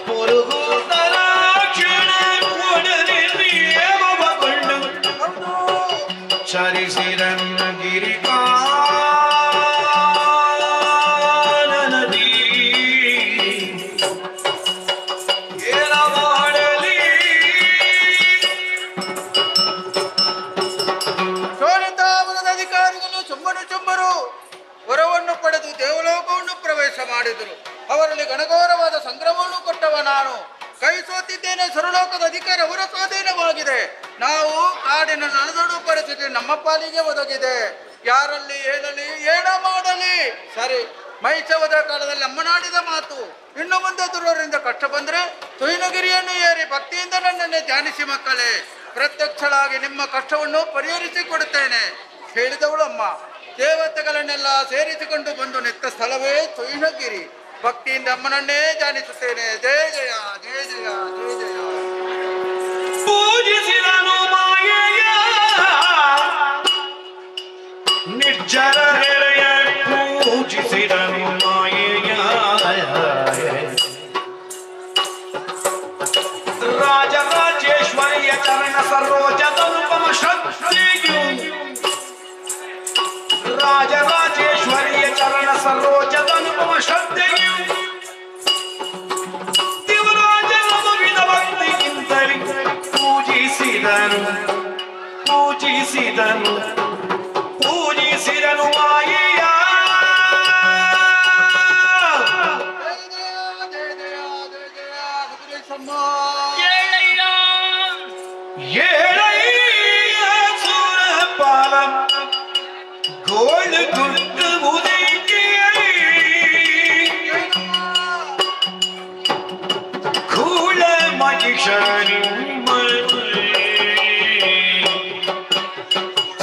ಪುರುಗೂತರ ಕ್ಷಣ ಒಡನೆ ನಿಯಮಗೊಂಡು ಚರಿಸಿರನ್ನು ಗಿರಿಕಾ ಪ್ರವೇಶ ಮಾಡಿದರು. ಅವರಲ್ಲಿ ಗಣಘೋರವಾದ ಸಂಗ್ರಮವನ್ನು ಕೊಟ್ಟವ ನಾನು. ಕೈ ಸೋತಿದ್ದೇನೆ. ಸುರಲೋಕದ ಅಧಿಕಾರ ಅವರ ಸ್ವಾಧೀನವಾಗಿದೆ. ನಾವು ಕಾಡಿನ ನಡೆದೊಡು ಪರಿಸ್ಥಿತಿ ನಮ್ಮ ಪಾಲಿಗೆ ಒದಗಿದೆ. ಯಾರಲ್ಲಿ ಹೇಳಲಿ ಏನ ಮಾಡಲಿ. ಸರಿ, ಮೈಸವದ ಕಾಲದಲ್ಲಿ ಅಮ್ಮನಾಡಿದ ಮಾತು, ಇನ್ನು ಮುಂದೆ ದುರ್ವರಿಂದ ಕಷ್ಟ ಬಂದ್ರೆ ತುಯಿನಗಿರಿಯನ್ನು ಏರಿ ಭಕ್ತಿಯಿಂದ ನನ್ನನ್ನೇ ಧ್ಯಾನಿಸಿ ಮಕ್ಕಳೇ, ಪ್ರತ್ಯಕ್ಷಳಾಗಿ ನಿಮ್ಮ ಕಷ್ಟವನ್ನು ಪರಿಹರಿಸಿ ಕೊಡುತ್ತೇನೆ ಹೇಳಿದವಳು ಅಮ್ಮ. ದೇವತೆಗಳನ್ನೆಲ್ಲ ಸೇರಿಸಿಕೊಂಡು ಬಂದು ನಿಂತ ಸ್ಥಳವೇ ತುಯಿನಗಿರಿ. ಭಕ್ತಿಯಿಂದ ಅಮ್ಮನನ್ನೇ ಧ್ಯಾನಿಸುತ್ತೇನೆ. ಜಯ ಜಯ ಜಯ ಜಯ ಜಯ ಜಯ. ಪೂಜಿಸಿದನು ಮಾಯೆಯ ನಿರ್ಜರ ನೆರೆಯ, ಪೂಜಿಸಿದನು ಮಾಯೆಯ ರಾಜರಾಜೇಶ್ವರಿಯ ಚರಣ ಸರೋಜದನುಪಮ ಶ್ರದ್ಧೆಯು, ರಾಜರಾಜೇಶ್ವರಿಯ ಚರಣ ಸರೋಜದನುಪಮ ಶ್ರದ್ಧೆಯು, ದೇವರಾಜನ ಮಗುವಿನ ಭಕ್ತಿಗಿಂತಲೇ ಪೂಜಿಸಿದನು ಪೂಜಿಸಿದನು ಪೂಜಿಸಿದನು ಮಾಯೆಯ. ಏಳಯ್ಯ ಸುರಪಾಲ ಗೋಳು ಗುಟ್ಟು ಕೂಳ ಮಹಿಷನಿ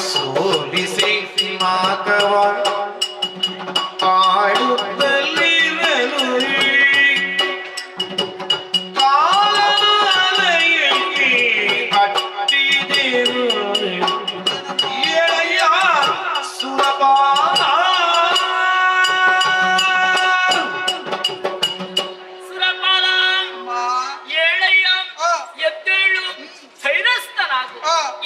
ಸೋಲಿಸಿ ಮಾಕವ ಆಡುತ್ತಲಿರಲು ಕಾಲನೆಯಲ್ಲಿ ಅಟ್ಟಿದೆನು ಏಳಯ್ಯ ಸುರಪಾಲ. ಸುರಪಾಲ ಏಳಯ್ಯ ಎದ್ದೇಳು, ಧೈರ್ಯಸ್ಥನಾಗು.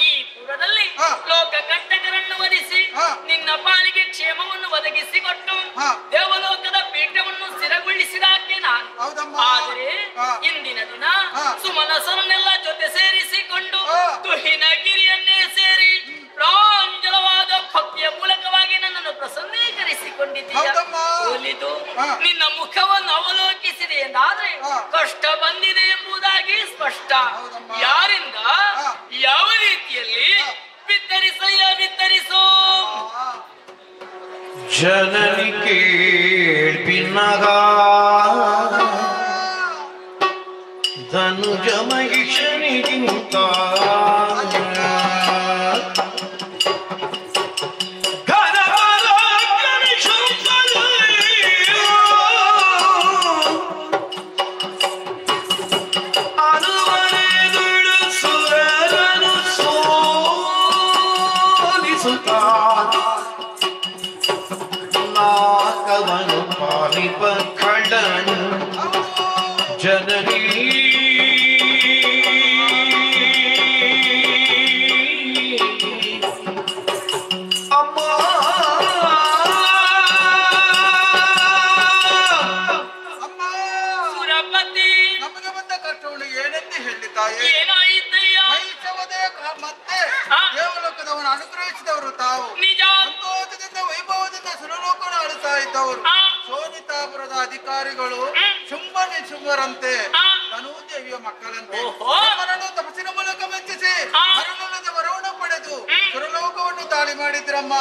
ಈ ಪುರದಲ್ಲಿ ಲೋಕ ಕಂಟಕರನ್ನು ವಧಿಸಿ ನಿನ್ನ ಪಾಲಿಗೆ ಕ್ಷೇಮವನ್ನು ಒದಗಿಸಿಕೊಟ್ಟು ದೇವಲೋಕದ ಪೀಠವನ್ನು ಸ್ಥಿರಗೊಳಿಸಿದಾಕೆ ನಾನು. ಆದರೆ ಇಂದಿನ ದಿನ ಸುಮನಸರನ್ನೆಲ್ಲ ಜೊತೆ ಸೇರಿಸಿಕೊಂಡು ತುಹಿನಗಿರಿಯನ್ನೇ ಸೇರಿ ಪ್ರಾಂಜಲವಾದ ಭಕ್ತಿಯ ಮೂಲಕವಾಗಿ ನನ್ನನ್ನು ಪ್ರಸನ್ನೀಕರಿಸಿಕೊಂಡಿದ್ದೀಯ. ಒಲಿದು ನಿನ್ನ ಮುಖವನ್ನು ಅವಲೋಕಿಸಿದೆ ಎಂದಾದ್ರೆ ಕಷ್ಟ ಬಂದಿದೆ ಎಂಬುದಾಗಿ ಸ್ಪಷ್ಟ. ಯಾರಿಂದ ಯಾವ ರೀತಿಯಲ್ಲಿ ಬಿತ್ತರಿಸಯ್ಯ ಬಿತ್ತರಿಸೋ. ಜನನಿ ಕೇಳ್ಪಿನ್ನಗ ಧನುಜ ಮಹಿಷನಿಗಿಂತ ಅನುವರೆದುಳು ಸುರರನು ಸೋಲಿಸುತ್ತ ನಾಕವನು ಪಾಲಿಪ ಖಳನು ಜನನಿ ಅಮ್ಮ. ಸುರಪತಿ ನಮಗೆ ಬಂದ ಕಷ್ಟವನ್ನು ಏನೆಂದು ಹೇಳಿದ್ದಾಯೆ. ಏನಾಯಿತಯ್ಯ? ಮೈಸವದೇ ಮತ್ತೆ ದೇವಲೋಕದವನು ಅನುಗ್ರಹಿಸಿದವರು ತಾವು. ನಿಜ. ಸಂತೋಷದಿಂದ ವೈಭವದಿಂದ ಸುರಲೋಕವನ್ನು ಆಳುತ್ತಾ ಇದ್ದವರು. ಸೋನಿತಾಪುರದ ಅಧಿಕಾರಿಗಳು ಶುಂಭ ನಿಶುಂಭರಂತೆ ತನೂದೇವಿಯ ಮಕ್ಕಳಂತೆ ಅವರನ್ನು ತಪಸ್ಸಿನ ಮೂಲಕ ಮೆಚ್ಚಿಸಿ ಮರಣದ ವರವನ್ನು ಪಡೆದು ಸುರಲೋಕವನ್ನು ದಾಳಿ ಮಾಡಿದ್ರಮ್ಮ.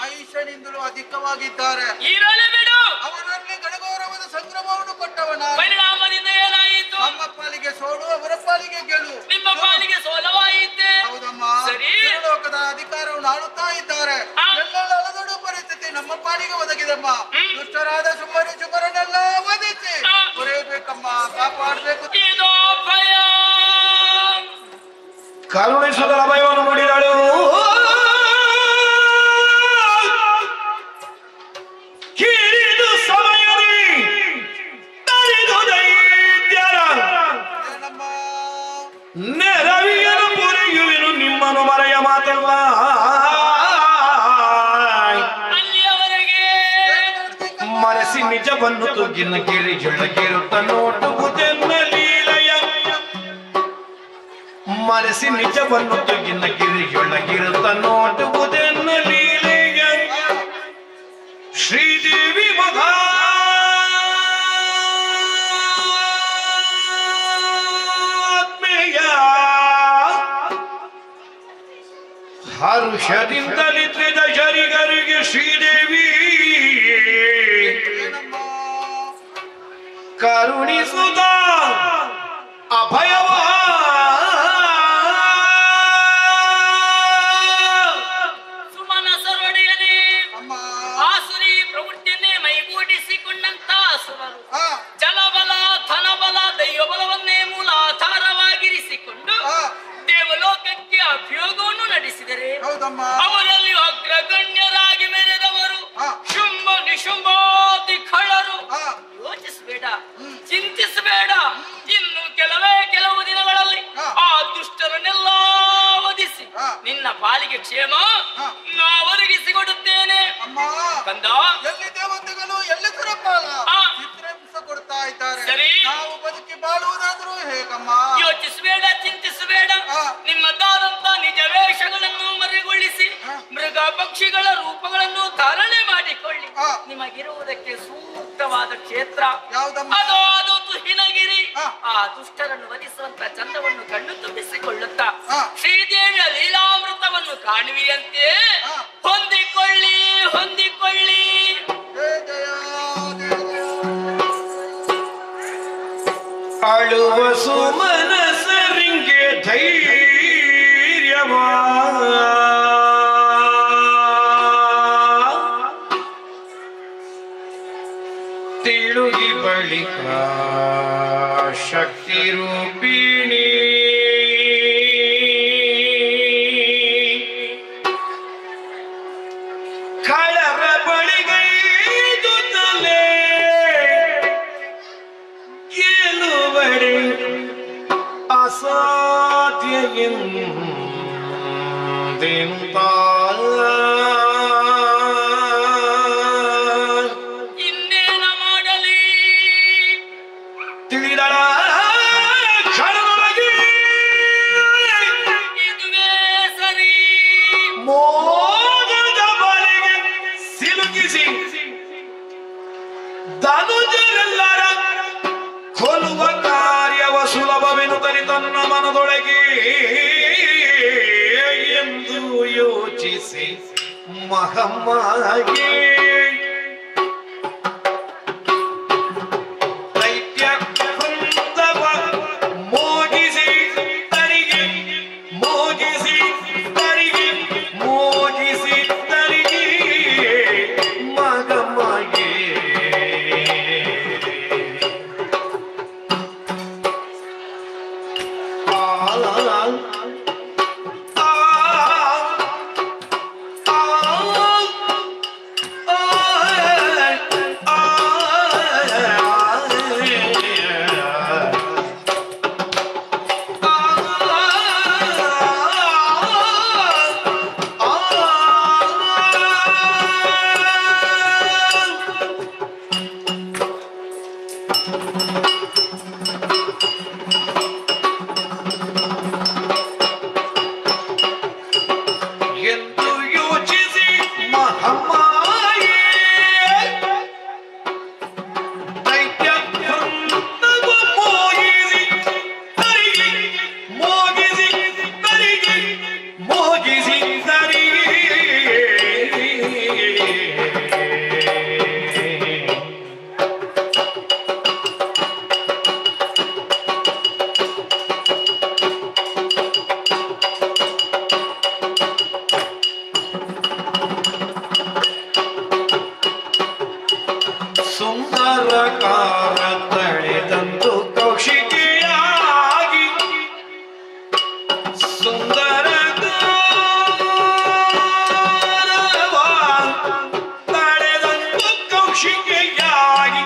ಮಹಿಷನಿಂದಲೂ ಅಧಿಕವಾಗಿದ್ದಾರೆ. ಇರಲಿ ಬಿಡು. ಅವರಲ್ಲಿ ಗಣಗೌರವದ ಸಂಗ್ರಮವನ್ನು ಕೊಟ್ಟವನ ಪರಿಣಾಮದಿಂದ ಏನಾಯಿತು? ನಮ್ಮ ಪಾಲಿಗೆ ಸೋಲು, ಅವರ ಪಾಲಿಗೆ ಗೆಲು. ನಿಮ್ಮ ಪಾಲಿಗೆ ಸೋಲವಾಯಿತೆ. ಹೌದಮ್ಮ. ಸರಿ. ಲೋಕದ ಅಧಿಕಾರವನ್ನು ಆಳುತ್ತಾ ಇದ್ದಾರೆ. ಎಲ್ಲೆಲ್ಲ ಅಲದೊಡು ಪರಿಸ್ಥಿತಿ ನಮ್ಮ ಪಾಲಿಗೆ ಒದಗಿದಮ್ಮ. ದುಷ್ಟರಾದ ಸುಮ್ಮನೆ ಶುಭರನ್ನೆಲ್ಲ ವಧಿಸಿ ಹೊರೆಯಬೇಕಮ್ಮ, ಕಾಪಾಡಬೇಕು. ಇದೋ ಭಯ. ಕರುಣಿಸುವುದರ ಭಯವನ್ನು ನುಡಿದಳು. ಕಿರಿದು ಸಮಯದಿ ತರಿದು ದೈತ್ಯರ ನೆರವಿಯನು ಪುರಿಯುವೆನು ನಿಮ್ಮನ್ನು ಮರೆಯ ಮಾತಲ್ಲ. ಅಲ್ಲಿಯವರೆಗೆ ಮರೆಸಿ ನಿಜವನ್ನು ತುಗಿನ ಗಿರಿ ಜೊಳಗಿರುತ್ತ ನೋಡುವುದೆನ್ನ ಲೀಲೆಯ. ಮರೆಸಿ ನಿಜವನ್ನು ತುಗಿನ ಗಿರಿಯೊಳಗಿರುತ್ತ ನೋಡುವುದೆನ್ನ ಲೀಲೆಯ. ಶ್ರೀದೇವಿ ಮಗ ಹರ್ಷದಿಂದಲಿ ತ್ರಿದಶರಿಗರಿಗೆ ಶ್ರೀದೇವಿ ಕರುಣಿಸುತ್ತ ಅಭಯವ ಸುಮನಸರೊಡೆಯನೇ ಆಸುರಿ ಪ್ರವೃತ್ತಿಯನ್ನೇ ಮೈಗೂಡಿಸಿಕೊಂಡಂತ ಅಸುರರು ಜಲಬಲ ಧನಬಲ ದೈವಬಲವನ್ನೇ ಮೂಲಾಧಾರವಾಗಿರಿಸಿಕೊಂಡು ದೇವಲೋಕಕ್ಕೆ ಅಭಿಯೋಗವನ್ನು ನಡೆಸಿದರೆ ಅವರಲ್ಲಿ ಅಗ್ರಗಣ್ಯರಾಗಿ ಮೆರೆದವರು ಶುಂಭ ನಿಶುಂಭಾದಿ ಖಳರು. ಯೋಚಿಸಬೇಡ, ಚಿಂತಿಸಬೇಡ, ಇನ್ನು ಕೆಲವು ದಿನಗಳಲ್ಲಿ ಆ ದುಷ್ಟರನ್ನೆಲ್ಲ ವಧಿಸಿ ನಿನ್ನ ಪಾಲಿಗೆ ಕ್ಷೇಮ ಒದಗಿಸಿಕೊಡುತ್ತೇನೆ. ಕಂದ, ಎಲ್ಲಿ ದೇವತೆಗಳು ಎಲ್ಲಿ ಸುರಪಾಲ ಚಿತ್ರಹಿಂಸ ಕೊಡ್ತಾ ಇದ್ದಾರೆ. ಸರಿ, ನಾವು ಬದುಕಿ ಬಾಳುವುದಾದ್ರೂ ಹೇಗಮ್ಮ? ಯೋಚಿಸಬೇಡ, ಚಿಂತಿಸಬೇಡ. ನಿಮ್ಮದಾದಂತ ನಿಜ ವೇಷಗಳನ್ನು ಮರೆಗೊಳಿಸಿ ಮೃಗ ಪಕ್ಷಿಗಳ ರೂಪಗಳನ್ನು ಧಾರಣೆ ಮಾಡಿಕೊಳ್ಳಿ. ನಿಮಗಿರುವುದಕ್ಕೆ ಸೂಕ್ತವಾದ ಕ್ಷೇತ್ರ ಅದು ತುಹಿನಗಿರಿ. ಆ ದುಷ್ಟರನ್ನು ವಧಿಸುವಂತ ಚಂದವನ್ನು ಕಣ್ಣು ತುಂಬಿಸಿಕೊಳ್ಳುತ್ತಾ ಶ್ರೀದೇವಿಯ ಲೀಲಾಮೃತವನ್ನು ಕಾಣುವಿಯಂತೆ ಹೊಂದಿಕೊಳ್ಳಿ ಹೊಂದಿಕೊಳ್ಳಿ. ಅಳುವ ಸುಮನಸರಿಂಗೆ ಧೈರ್ಯವ ತಿಳುಗಿ ಬಳಿಕ ಶಕ್ತಿ ರೂಪಿಣಿ ಕಳರ ಬಳಿಗೈದುತ್ತಲೇ ಗೆಲುವರೆ ಅಸಾಧ್ಯ ಎಂದೆಂತ ಇನ್ನೇನ ಮಾಡಲಿ ತಿಳಿದಳ ಕ್ಷಣದೊಳಗೆ ಇದುವೇ ಸರಿ. ಮೋಗದ ಬಲೆಗೆ ಸಿಲುಕಿಸಿ ಧನುಜರೆಲ್ಲರ ಕೊಲ್ಲುವ ಕಾರ್ಯವ ಸುಲಭವೆನುತರಿ ತನ್ನ ಮನದೊಳಗೆ ಎಂದು ಯೋಚಿಸಿ ಮಹಮ್ಮಗೆ ದೈತ್ಯ ವೃಂದವ ಮೋಗಿಸಿ ತರಿಗೆ ಮೋಗಿಸಿ ತರಿಗೆ ಮೋಗಿಸಿ ತರಿಗೆ ಮಗಮಗೆ ಎಂದು ಯೋಚಿಸಿ ಮಹಮ್ಮಾಯೇ ದೈತ್ಯ ವೃಂದವ ಮೋಗಿಸಿ ತರಿಗೆ ಮೋಗಿಸಿ ತರಿಗೆ ಮೋಗಿಸಿ ತರಿಗೆ ಸುಂದರಕಾರ ತಳೆದಂದು ಕೌಶಿಕೆಯಾಗಿ ಸುಂದರ ತಳೆದಂದು ಕೌಶಿಕೆಯಾಗಿ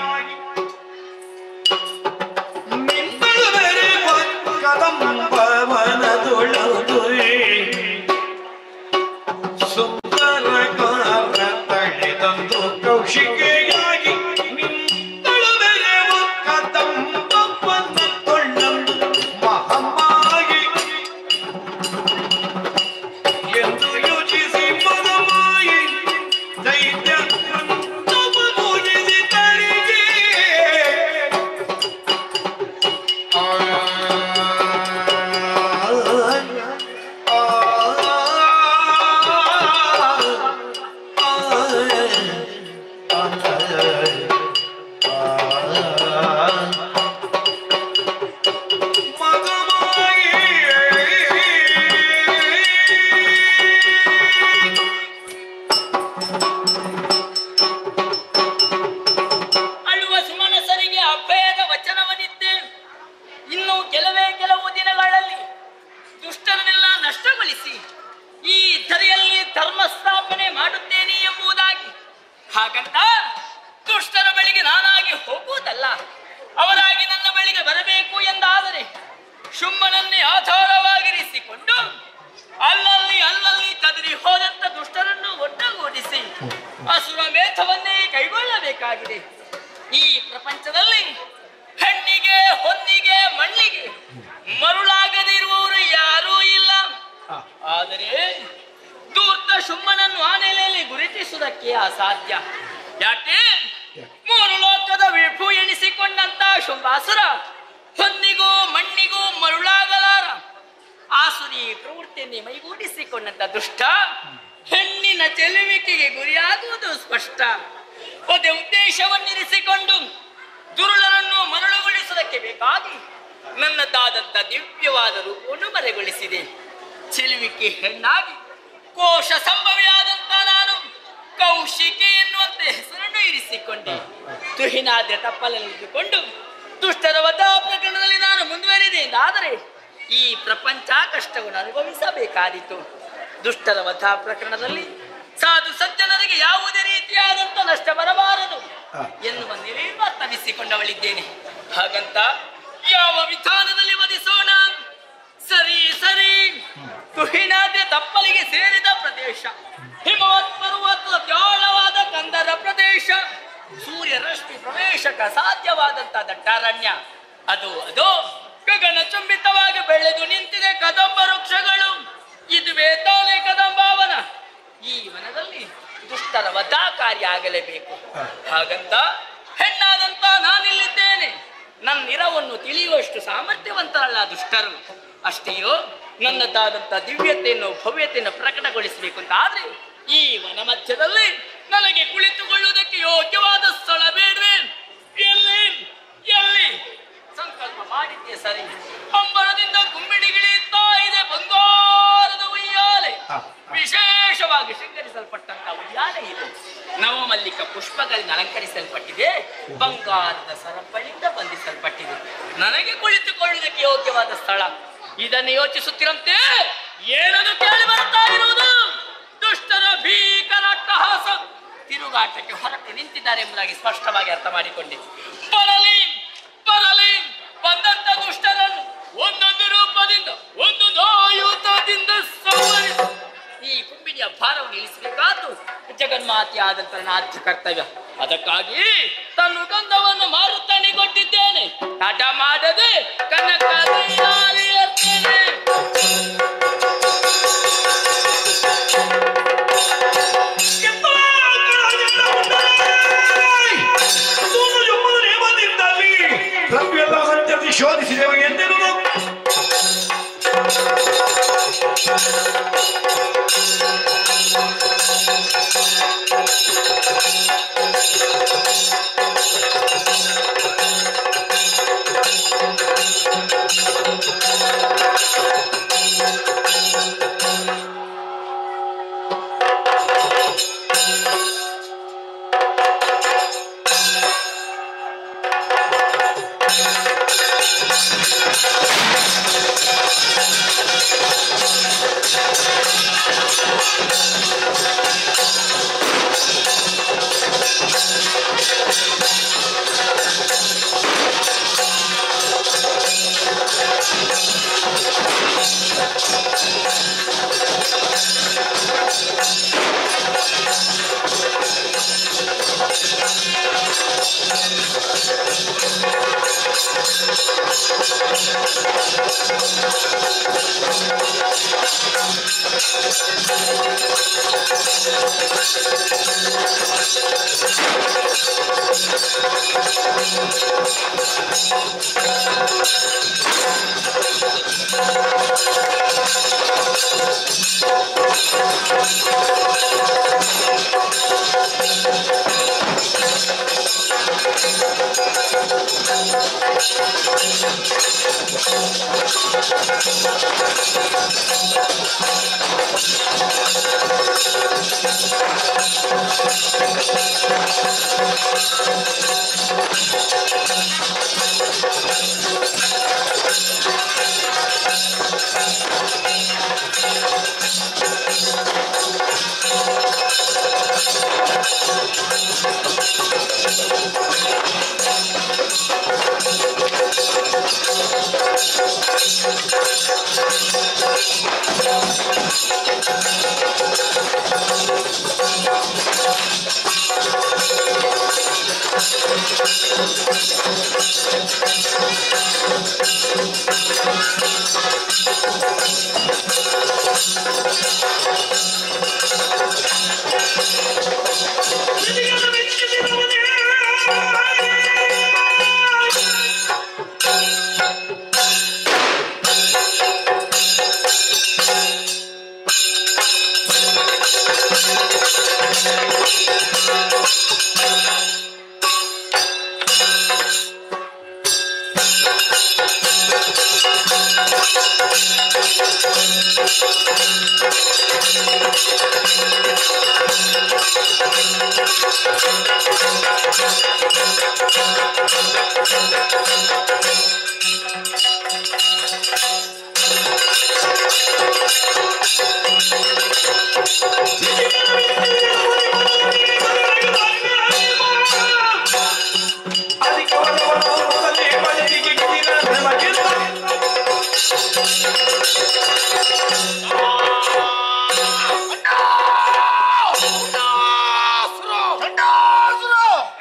ನಿಂದಳು ಬೆರೆವ ಕದಂಬವನದೊಳದು ಸುಂದರಕಾರ ತಳೆದಂದು ಕೌಶಿಕೆಯಾಗಿ ನಿಂದಳು ಬೆರೆವ ಕದಂಬವನದೊಳದು ಮಹಮ್ಮಾಗಿ ಎಂದು ಯೋಚಿಸಿ ಮನಮಾಯಿ ದೈತ್ಯ ವೃಂದವ ಮೋಗಿಸಿ ಅವರಾಗಿ ನನ್ನ ಬಳಿಗೆ ಬರಬೇಕು ಎಂದಾದರೆ ಶುಂಭನನ್ನೇ ಆಧಾರವಾಗಿರಿಸಿಕೊಂಡು ಅಲ್ಲಲ್ಲಿ ಚದರಿ ಹೋದಂತ ದುಷ್ಟರನ್ನು ಒಟ್ಟುಗೂಡಿಸಿ ಅಸುರ ಮೇಧವನ್ನೇ ಕೈಗೊಳ್ಳಬೇಕಾಗಿದೆ. ಈ ಪ್ರಪಂಚದಲ್ಲಿ ಹೆಣ್ಣಿಗೆ ಹೊನ್ನಿಗೆ ಮಣ್ಣಿಗೆ ಮರುಳಾಗದಿರುವವರು ಯಾರೂ ಇಲ್ಲ. ಆದರೆ ಧೂರ್ತ ಶುಂಭನನ್ನು ಆ ನೆಲೆಯಲ್ಲಿ ಗುರುತಿಸುವುದಕ್ಕೆ ಅಸಾಧ್ಯ. ಯಾಕೆ? ಮೂರು ಲೋಕದ ವಿಭು ಎಣಿಸಿಕೊಂಡಂತ ಶುಂಭಾಸುರ ಹೊನ್ನಿಗೂ ಮಣ್ಣಿಗೂ ಮರುಳಾಗಲಾರ. ಆಸುರಿ ಪ್ರವೃತ್ತಿಯನ್ನೇ ಮೈಗೂಡಿಸಿಕೊಂಡಂತ ದುಷ್ಟ ಹೆಣ್ಣಿನ ಚೆಲುವಿಕೆಗೆ ಗುರಿಯಾಗುವುದು ಸ್ಪಷ್ಟ. ಅದೇ ಉದ್ದೇಶವನ್ನಿರಿಸಿಕೊಂಡು ದುರುಳರನ್ನು ಮರಳುಗೊಳಿಸುವುದಕ್ಕೆ ಬೇಕಾಗಿ ನನ್ನದಾದಂತ ದಿವ್ಯವಾದ ರೂಪವನ್ನು ಮರೆಗೊಳಿಸಿದೆ. ಚೆಲುವಿಕೆ ಹೆಣ್ಣಾಗಿ ಕೋಶ ಸಂಭವಿಯಾದಂತ ನಾನು ಕೌಶಿಕೆ ಎನ್ನುವಂತೆ ಹೆಸರನ್ನು ಇರಿಸಿಕೊಂಡೆ. ತುಹಿನಾದ್ಯ ತಪ್ಪಲಲ್ಲಿದ್ದುಕೊಂಡು ದುಷ್ಟರ ವಧಾ ಪ್ರಕರಣದಲ್ಲಿ ನಾನು ಮುಂದುವರಿದೆ ಎಂದಾದರೆ ಈ ಪ್ರಪಂಚ ಕಷ್ಟವನ್ನು ಅನುಭವಿಸಬೇಕಾದೀತು. ದುಷ್ಟರ ವಧಾ ಪ್ರಕರಣದಲ್ಲಿ ಸಾಧು ಸಜ್ಜನರಿಗೆ ಯಾವುದೇ ರೀತಿಯಾದಂತ ನಷ್ಟ ಬರಬಾರದು ಎನ್ನುವ ನಿಲುವು ಅರ್ಥವಿಸಿಕೊಂಡವಳಿದ್ದೇನೆ. ಹಾಗಂತ ಯಾವ ವಿಧಾನದಲ್ಲಿ ವಧಿಸೋಣ? ಸರಿ ತುಹಿನಾದ್ಯ ತಪ್ಪಲಿಗೆ ಸೇರಿದ ಪ್ರದೇಶ, ಹಿಮವತ್ ಪರ್ವತದ ತ್ಯಾಳವಾದ ಕಂದರ ಪ್ರದೇಶ, ಸೂರ್ಯ ರಶ್ಮಿ ಪ್ರವೇಶಕ ಸಾಧ್ಯವಾದಂತ ದಟ್ಟಾರಣ್ಯ, ಅದು ಗಗನ ಚುಂಬಿತವಾಗಿ ಬೆಳೆದು ನಿಂತಿದೆ ಕದಂಬ ವೃಕ್ಷಗಳು. ಇದುವೇ ತಾನೇ ಕದಂಬಾವನ. ಈ ವನದಲ್ಲಿ ದುಷ್ಟರ ವಧಾ ಕಾರ್ಯ ಆಗಲೇಬೇಕು. ಹಾಗಂತ ಹೆಣ್ಣಾದಂತ ನಾನಿಲ್ಲಿದ್ದೇನೆ. ನನ್ನಿರವನ್ನು ತಿಳಿಯುವಷ್ಟು ಸಾಮರ್ಥ್ಯವಂತರಲ್ಲ ದುಷ್ಟರು. ಅಷ್ಟೆಯೋ ನನ್ನದಾದಂತ ದಿವ್ಯತೆಯನ್ನು ಭವ್ಯತೆಯನ್ನು ಪ್ರಕಟಗೊಳಿಸಬೇಕು ಅಂತ ಆದ್ರೆ ಈ ವನ ಮಧ್ಯದಲ್ಲಿ ನನಗೆ ಕುಳಿತುಕೊಳ್ಳುವುದಕ್ಕೆ ಯೋಗ್ಯವಾದ ಸ್ಥಳ ಬೇಡವೇ? ಎಲ್ಲಿ ಸಂಕಲ್ಪ ಮಾಡಿದ್ದೆ ಸರಿ. ಅಂಬರದಿಂದ ಗುಮ್ಮಿಡಿಗಿಳಿಯುತ್ತಾ ಇದೆ ಬಂಗಾರದ ಉಯ್ಯಾಲೆ. ವಿಶೇಷವಾಗಿ ಶೃಂಗರಿಸಲ್ಪಟ್ಟಂತ ಉಯ್ಯಾಲೆ ಇದು. ನವಮಲ್ಲಿಕ ಪುಷ್ಪಗಳಿಂದ ಅಲಂಕರಿಸಲ್ಪಟ್ಟಿದೆ. ಬಂಗಾರದ ಸರಪಳಿಯಿಂದ ಬಂಧಿಸಲ್ಪಟ್ಟಿದೆ. ನನಗೆ ಕುಳಿತುಕೊಳ್ಳುವುದಕ್ಕೆ ಯೋಗ್ಯವಾದ ಸ್ಥಳ. ಇದನ್ನು ಯೋಚಿಸುತ್ತಿರಂತೆ ಏನದು ಕೇಳಿ ಬರ್ತಾ ಇರುವುದು? ದುಷ್ಟರ ಭೀಕರ ಅಟ್ಟಹಾಸ. ತಿರುಗಾಟಕ್ಕೆ ಹೊರಟು ನಿಂತಿದ್ದಾರೆ ಎಂಬುದಾಗಿ ಸ್ಪಷ್ಟವಾಗಿ ಅರ್ಥ ಮಾಡಿಕೊಂಡೆ. ಬರಲಿ ಬಂದಂತ ದುಷ್ಟರನ್ನು ಒಂದೊಂದು ರೂಪದಿಂದ ಒಂದೊಂದು ಆಯುಧದಿಂದ ಸಂಹರಿಸಿ ಈ ಕುಂಬಿನಿಯ ಭಾರವನ್ನು ಇಳಿಸಬೇಕಾದ್ದು ಜಗನ್ಮಾತೆಯಾದಂತ ನಾಟ್ಯ ಕರ್ತವ್ಯ. ಅದಕ್ಕಾಗಿ ತನ್ನ ಗಂಧವನ್ನು ಮಾರುತ್ತಾನೆ ಕೊಟ್ಟಿದ್ದೇನೆ. ತಡ ಮಾಡದೆ ಕನಕ ಶೋಧಿಸಿದೆವು ಎಂದೆನುವುದು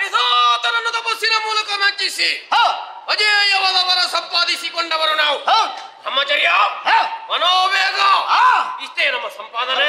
ವಿಧಾತನನ್ನು ತಪಸ್ಸಿನ ಮೂಲಕ ಮೆಚ್ಚಿಸಿ ಅಜೇಯವಾದವರ ಸಂಪಾದಿಸಿಕೊಂಡವರು ನಾವು. ಬ್ರಹ್ಮಚರ್ಯ, ಮನೋವೇಗ, ಇಷ್ಟೇ ನಮ್ಮ ಸಂಪಾದನೆ.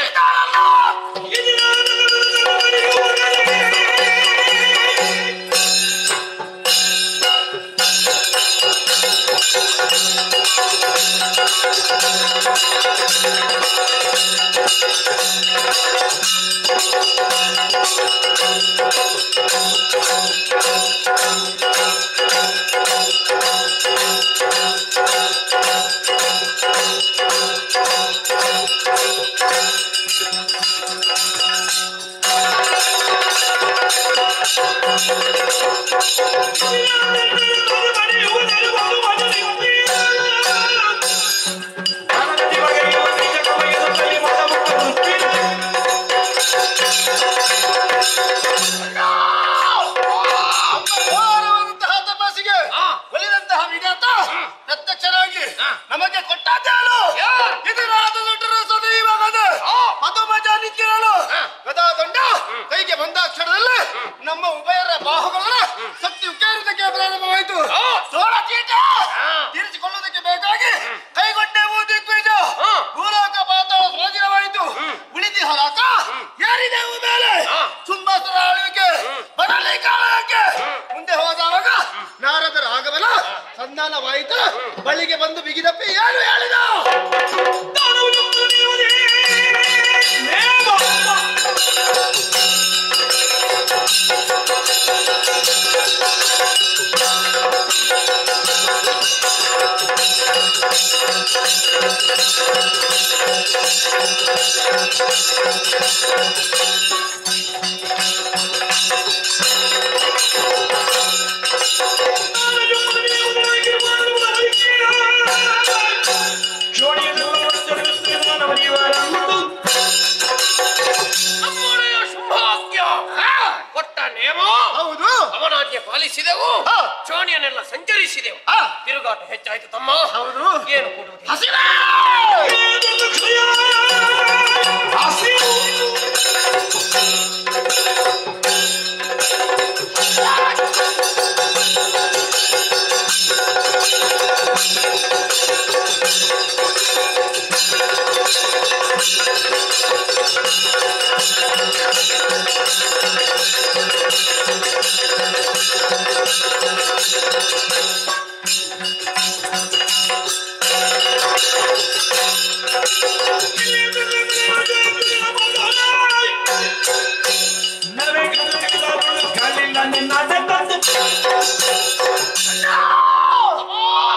ಪ್ರತ್ಯಕ್ಷರಾಗಿ ನಮಗೆ ಕೊಟ್ಟಾದ್ಯಾರು ಗದಾದಂಡ ಕೈಗೆ ಬಂದಾಕ್ಷರದಲ್ಲಿ ನಮ್ಮ ಉಭಯರ ಬಾಹುಗಳ ಶಕ್ತಿ ಉಕ್ಕೇರುವುದಕ್ಕೆ ಪ್ರಾರಂಭವಾಯಿತು. ತೀರಿಸಿಕೊಳ್ಳುವುದಕ್ಕೆ ಬೇಕಾಗಿ ಕೈಗೊಂಡೆವು ದಿಗ್ವಿಜ. ಭೂಲೋಕ ಪಾತಾಳ ಸ್ವಾಧೀನವಾಯಿತು. ಉಳಿದಿ ಹರಾಕ ಯಾರಿದೆವು ಮೇಲೆ ಸುಂಬಸರ ಆಳ್ವಿಕೆ ಬರಲಿ ಕಾಲಕ್ಕೆ. ಮುಂದೆ ಹೋದಾಗ ನಾರದರ ಆಗಮನ ಸಂಧಾನವಾಯಿತು. ಬಳಿಗೆ ಬಂದು ಬಿಗಿದಪ್ಪಿ ಏನು ಹೇಳಿದ? ಪಾಲಿಸಿದೆವು, ಚೋಣಿಯನ್ನೆಲ್ಲ ಸಂಚರಿಸಿದೆವು. ತಿರುಗಾಟ ಹೆಚ್ಚಾಯ್ತು ತಮ್ಮ. ಹೌದು. ಏನು ಕೊಡುವುದು?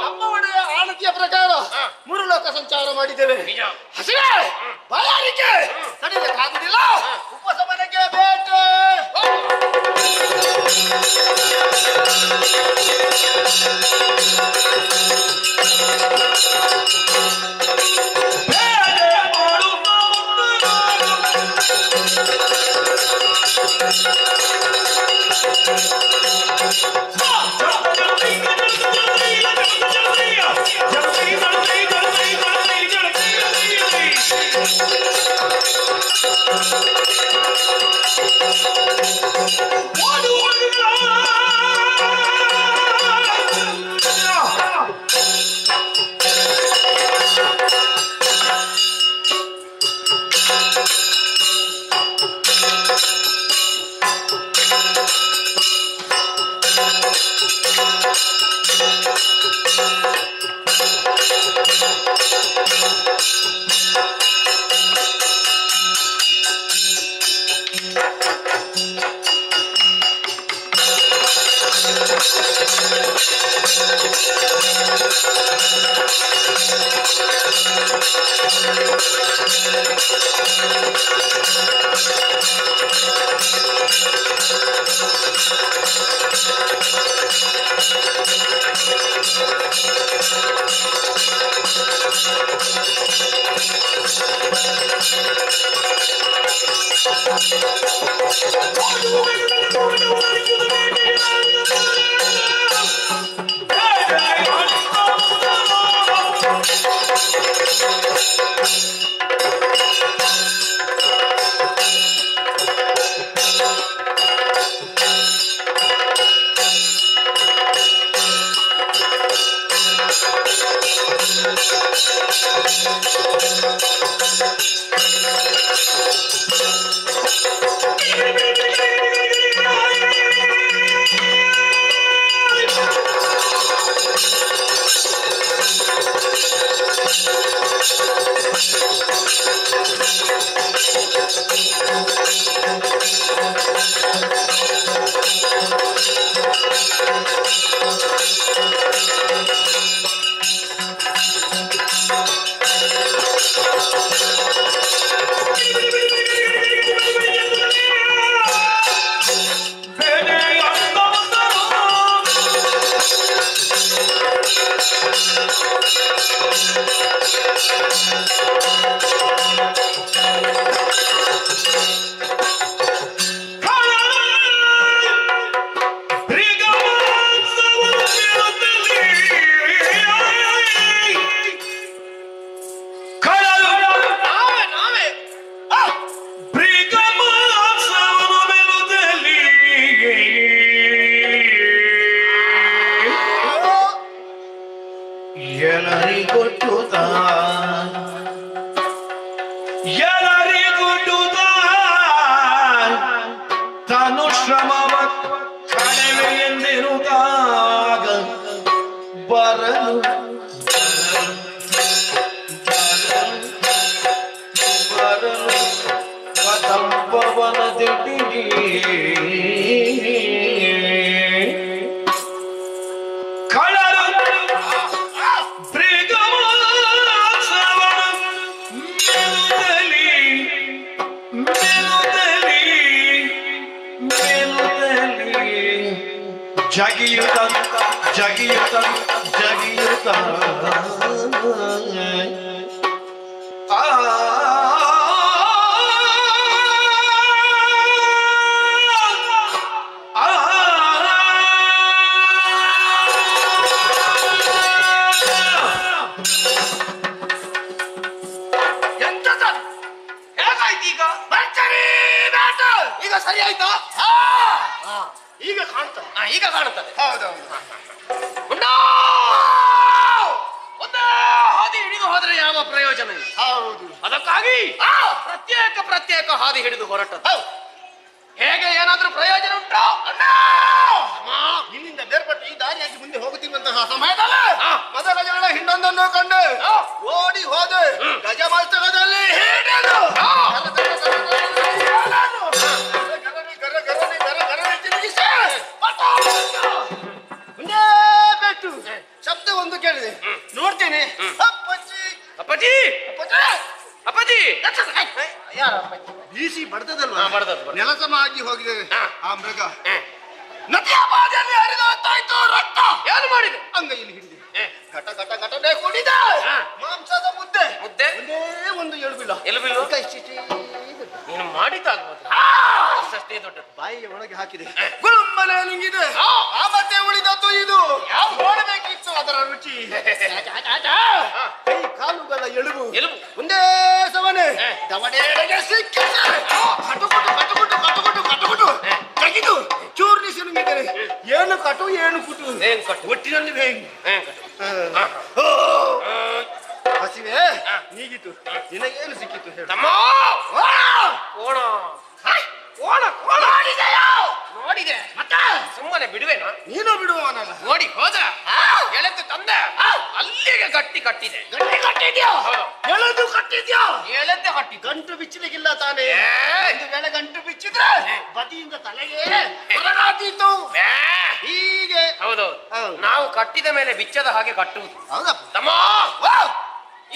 ನಮ್ಮ ಒಡೆಯ ಆಣತಿಯ ಪ್ರಕಾರ ಮೂರು ಲೋಕ ಸಂಚಾರ ಮಾಡಿದ್ದೇವೆ. ಹಸಿವೆ ಬಾಯಾರಿಕೆ ತಡೆಯಲಿಕ್ಕಾಗುವುದಿಲ್ಲ. ಉಪಶಮನಕ್ಕೆ ಬೇಟೆ.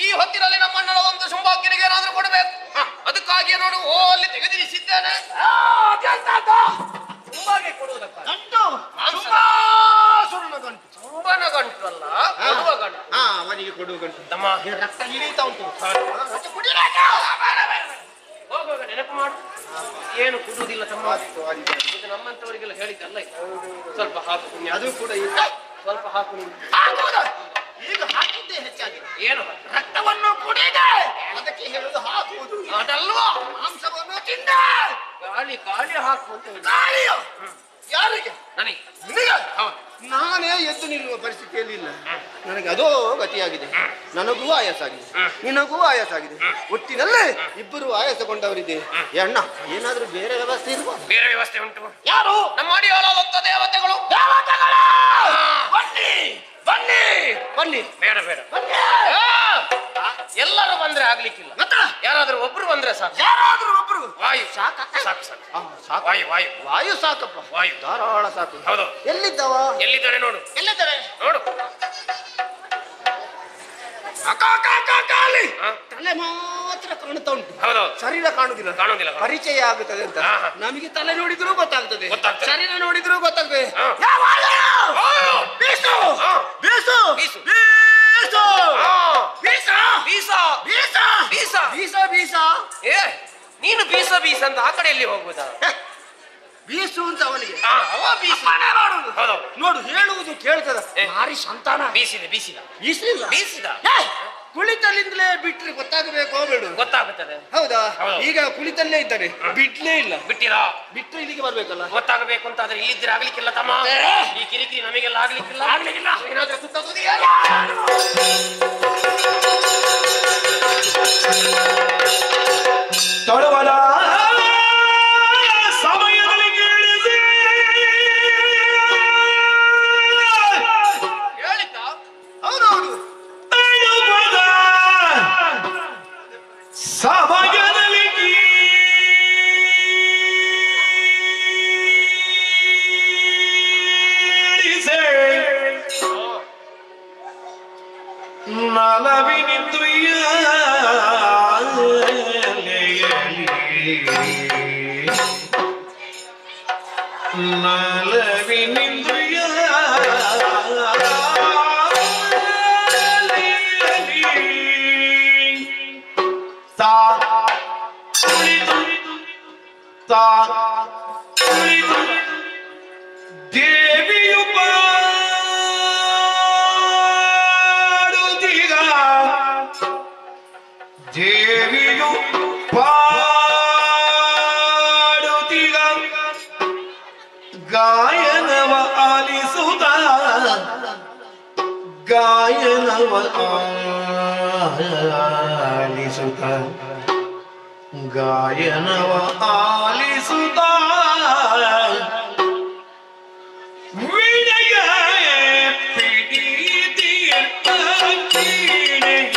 ಈ ಹೊತ್ತಿನಲ್ಲಿ ನಮ್ಮಣ್ಣನ ಒಂದು ಶುಂಭಾಕಿನಿಗೆ ಏನಾದ್ರೂ ಕೊಡಬೇಕು. ಅದಕ್ಕಾಗಿ ನೋಡು ಅಲ್ಲಿ ತೆಗೆದಿರಿಸಿದ್ದೇನೆ. ಶುಂಭಾಗೆ ಕೊಡುವುದಕ್ಕ ಗಂಟು ಶುಂಭಾಸುರನ ಗಂಟು. ಶುಂಭನ ಗಂಟು ಅಲ್ಲ, ಕೊಡುವ ಗಂಟು. ಅವನಿಗೆ ಕೊಡುವ ಗಂಟು. ತಮ್ಮ ರಕ್ತ ಇಳೀತಾ ಉಂಟು. ಹೋಗುವಾಗ ನೆನಪು ಮಾಡು. ಏನು ಕುಡುವುದಿಲ್ಲ ತಮ್ಮ. ಇದು ನಮ್ಮಂತವರಿಗೆಲ್ಲ ಹೇಳಿದ್ದಲ್ಲ. ಸ್ವಲ್ಪ ಹಾಕು ಪುಣ್ಯ. ಅದು ಕೂಡ ಸ್ವಲ್ಪ ಹಾಕು ನೀನು. ಈಗ ಹಾಕಿದ್ದೇ ಹೆಚ್ಚಾಗಿದೆ. ಏನು ರಕ್ತವನ್ನು ಕುಡಿದೆ, ಅದಕ್ಕೆ ಹೇಳುದು ಹಾಕುವುದು. ಅದಲ್ವಾ ಮಾಂಸವನ್ನು ತಿಂದ. ಗಾಳಿ ಗಾಳಿ ಹಾಕು ಅಂತ ಹೇಳಿ. ಗಾಳಿಯು ಯಾರಿಗೆ? ನನಗೆ. ನಿನಗೆ? ಹೌದು. ನಾನೇ ಎದ್ದು ನಿಲ್ಲುವ ಪರಿಸ್ಥಿತಿಯಲ್ಲಿ ಇಲ್ಲ. ನನಗೆ ಅದೋ ಗತಿಯಾಗಿದೆ. ನನಗೂ ಆಯಾಸ ಆಗಿದೆ, ನಿನಗೂ ಆಯಾಸ ಆಗಿದೆ. ಒಟ್ಟಿನಲ್ಲೇ ಇಬ್ಬರು ಆಯಾಸಗೊಂಡವರಿದೆ. ಅಣ್ಣ ಏನಾದ್ರೂ ಬೇರೆ ವ್ಯವಸ್ಥೆ ಇರುವ? ಬೇರೆ ವ್ಯವಸ್ಥೆ ಉಂಟು. ಯಾರು? ನಮ್ಮ ಅಡಿಯಾಳಾದಂತ ದೇವತೆಗಳು. ಬನ್ನಿ ಬನ್ನಿ ಬನ್ನಿ. ಬೇಡ ಬೇಡ, ಎಲ್ಲರೂ ಬಂದ್ರೆ ಆಗ್ಲಿಕ್ಕಿಲ್ಲ. ಯಾರಾದ್ರೂ ಒಬ್ರು ಬಂದ್ರೆ ಸಾಕು. ಯಾರಾದ್ರೂ ಒಬ್ರು. ವಾಯು ಸಾಕು ಸಾಕು ಸಾಕು. ವಾಯು ವಾಯು ವಾಯು ಸಾಕಪ್ಪ. ವಾಯು ಧಾರಾಳ ಸಾಕು. ಹೌದು. ಎಲ್ಲಿದ್ದವ? ಎಲ್ಲಿದ್ದಾರೆ ನೋಡು. ಎಲ್ಲಿದ್ದಾರೆ ನೋಡು. ತಲೆ ಮಾತ್ರ ಕಾಣುತ್ತಾ ಉಂಟು. ಹೌದು. ಶರೀರ ಕಾಣುದಿಲ್ಲ. ಕಾಣುದಿಲ್ಲ. ಪರಿಚಯ ಆಗುತ್ತದೆ ಅಂತ. ನಮಗೆ ತಲೆ ನೋಡಿದ್ರು ಗೊತ್ತಾಗ್ತದೆ, ಗೊತ್ತಾಗ್ತದೆ. ಶರೀರ ನೋಡಿದ್ರು ಗೊತ್ತಾಗ್ತದೆ. ಬೀಸು ಬೀಸು ಬೀಸು ಬೀಸು ಬೀಸ ಬೀಸ ಬೀಸ ಬೀಸ ಬೀಸ ಬೀಸ. ಏ ನೀನು ಬೀಸ ಬೀಸ ಅಂತ ಆ ಕಡೆಯಲ್ಲಿ ಹೋಗುವುದಾ? ಬೀಸು ಅಂತ ಅವನಿಗೆ ಅವ ಬೀಸ ಮಾಡುದು. ಹೌದು. ನೋಡು ಹೇಳುವುದು ಕೇಳ್ತದ. ಮಾರಿ ಸಂತಾನ ಬೀಸಿದೆ ಬೀಸಿದ ಬೀಸಲಿಲ್ಲ. ಬೀಸಿದ. ಕುಳಿತಲ್ಲಿಂದಲೇ ಬಿಟ್ರೆ ಗೊತ್ತಾಗಬೇಕೋ ಬೇಡ? ಗೊತ್ತಾಗುತ್ತದೆ. ಹೌದಾ? ಹೌದು. ಈಗ ಕುಳಿತಲ್ಲೇ ಇದ್ದಾನೆ, ಬಿಡ್ಲೇ ಇಲ್ಲ. ಬಿಟ್ಟಿರಾ? ಬಿಟ್ಟು ಇಲ್ಲಿಗೆ ಬರ್ಬೇಕಲ್ಲ. ಗೊತ್ತಾಗಬೇಕು ಅಂತ ಆದ್ರೆ ಇಲ್ಲಿದ್ರೆ ಆಗ್ಲಿಕ್ಕಿಲ್ಲ ತಮ್ಮ. ಈ ಕಿರಿಕಿರಿ ನಮಗೆಲ್ಲ ಆಗ್ಲಿಕ್ಕಿಲ್ಲ. ಏನಾದ್ರೂ ಸುತ್ತೋದು ತೊಡವಲ ಸಮಯದಲ್ಲಿ ಕೇಳಿಸಿ ಹೇಳಿದ್ದ. ಹೌದೌದು. ತಡವದ ಸಮಯದಲ್ಲಿ ಕೇಳಿಸೆ ನಲವಿನಿಂದು ನಲವಿನಿಂದು ಕುಳಿತು ದೇವಿಯು ಪಾಡುತ್ತೀಗ ದೇವಿಯು ಪಾಡುತ್ತೀಗ ಗಾಯನವ ಆಲಿಸುತ್ತ ಗಾಯನವ ಆಲಿಸುತ್ತ ಗಾಯನವ ಆಲಿಸುತ್ತ ವೀಣೆಯ ಪಿಡಿತೀರ್ಥ ವೀಣೆಯ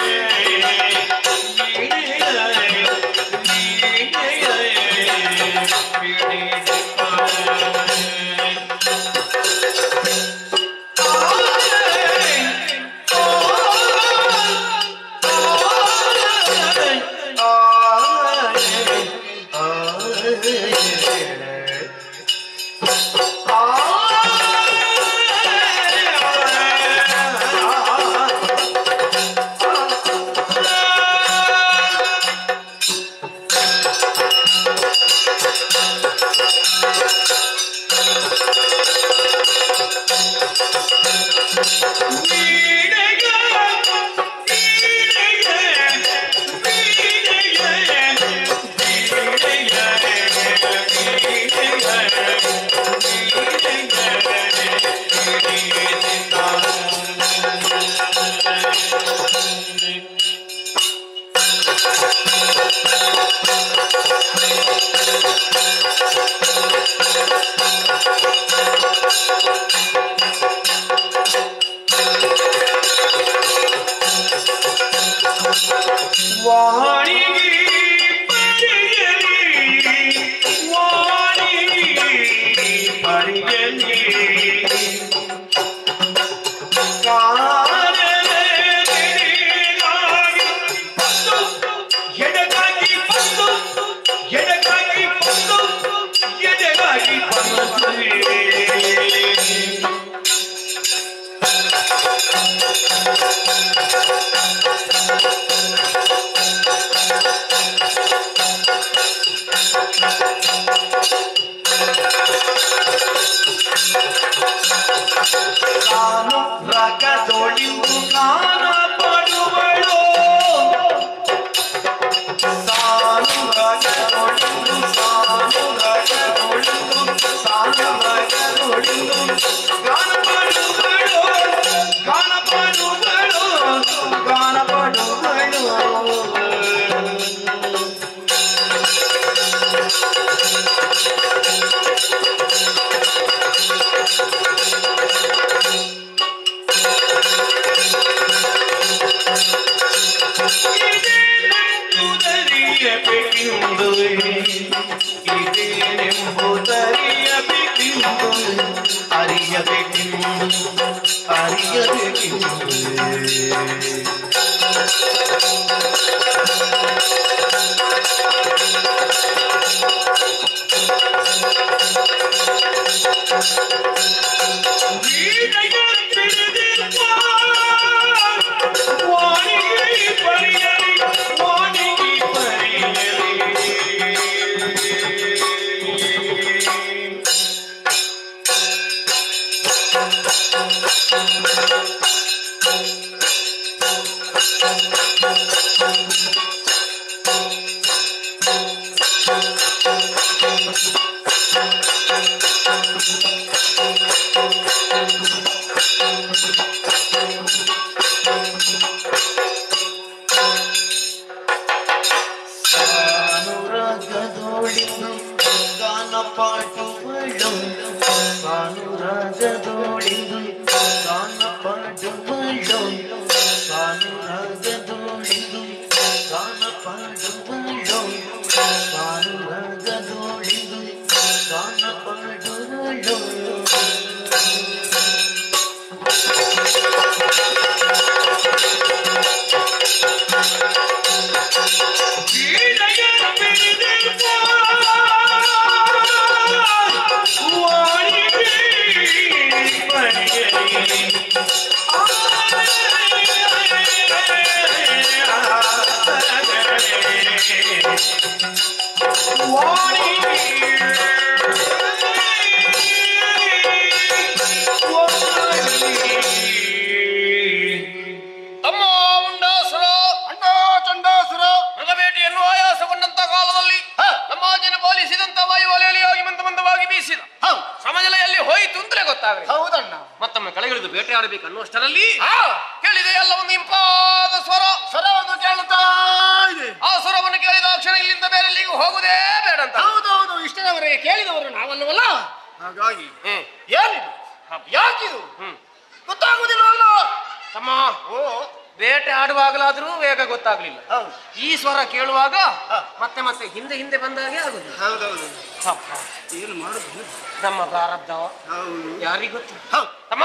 ತಾನು ರಗದೊಳಿದು ಗಾನ ಪಡುವಳು ಸಾನು ರಗದೊಳಿದು ಸಾನು ರಗದೊಳಿದು ಸಾನು ರಗದೊಳಿದು ಗಾನ ಪಡುವಳು ಗಾನ ಪಡುವಳು ಗಾನ ಪಡುವಳು ಮತ್ತೊಮ್ಮೆ ಕಳೆಗಿಳಿದು ಬೇಟೆಯಾಡಬೇಕು ಅನ್ನುವಷ್ಟರಲ್ಲಿ ಕೇಳಿದೆ ಎಲ್ಲ ಒಂದು ಇಂಪಾದ ಸ್ವರವನ್ನು ಕೇಳುತ್ತಾ ಇದೆ. ಆ ಸ್ವರವನ್ನು ಕೇಳಿದ ಕ್ಷಣ ಇಲ್ಲಿಂದ ಬೇರೆ ಎಲ್ಲಿಗೂ ಹೋಗುದೇ ಬೇಡ ಅಂತ. ಹೌದೌದು, ಇಷ್ಟರವರೆಗೆ ಕೇಳಿದವರು ನಾವಲ್ಲವಲ್ಲ. ಹಾಗಾಗಿ ಏನಿದು ಯಾಕಿದು ಗೊತ್ತಾಗುದಿಲ್ಲ ತಮ್ಮ. ಬೇಟೆ ಆಡುವಾಗಲಾದ್ರೂ ವೇಗ ಗೊತ್ತಾಗ್ಲಿಲ್ಲ. ಈ ಸ್ವರ ಕೇಳುವಾಗ ಮತ್ತೆ ಮತ್ತೆ ಹಿಂದೆ ಹಿಂದೆ ಬಂದಾಗೆ ಆಗುದು. ಹೌದೌದು, ಏನು ಮಾಡುದು ನಮ್ಮ ಪ್ರಾರಬ್ಧ ಯಾರಿಗೂ ಗೊತ್ತು ತಮ್ಮ.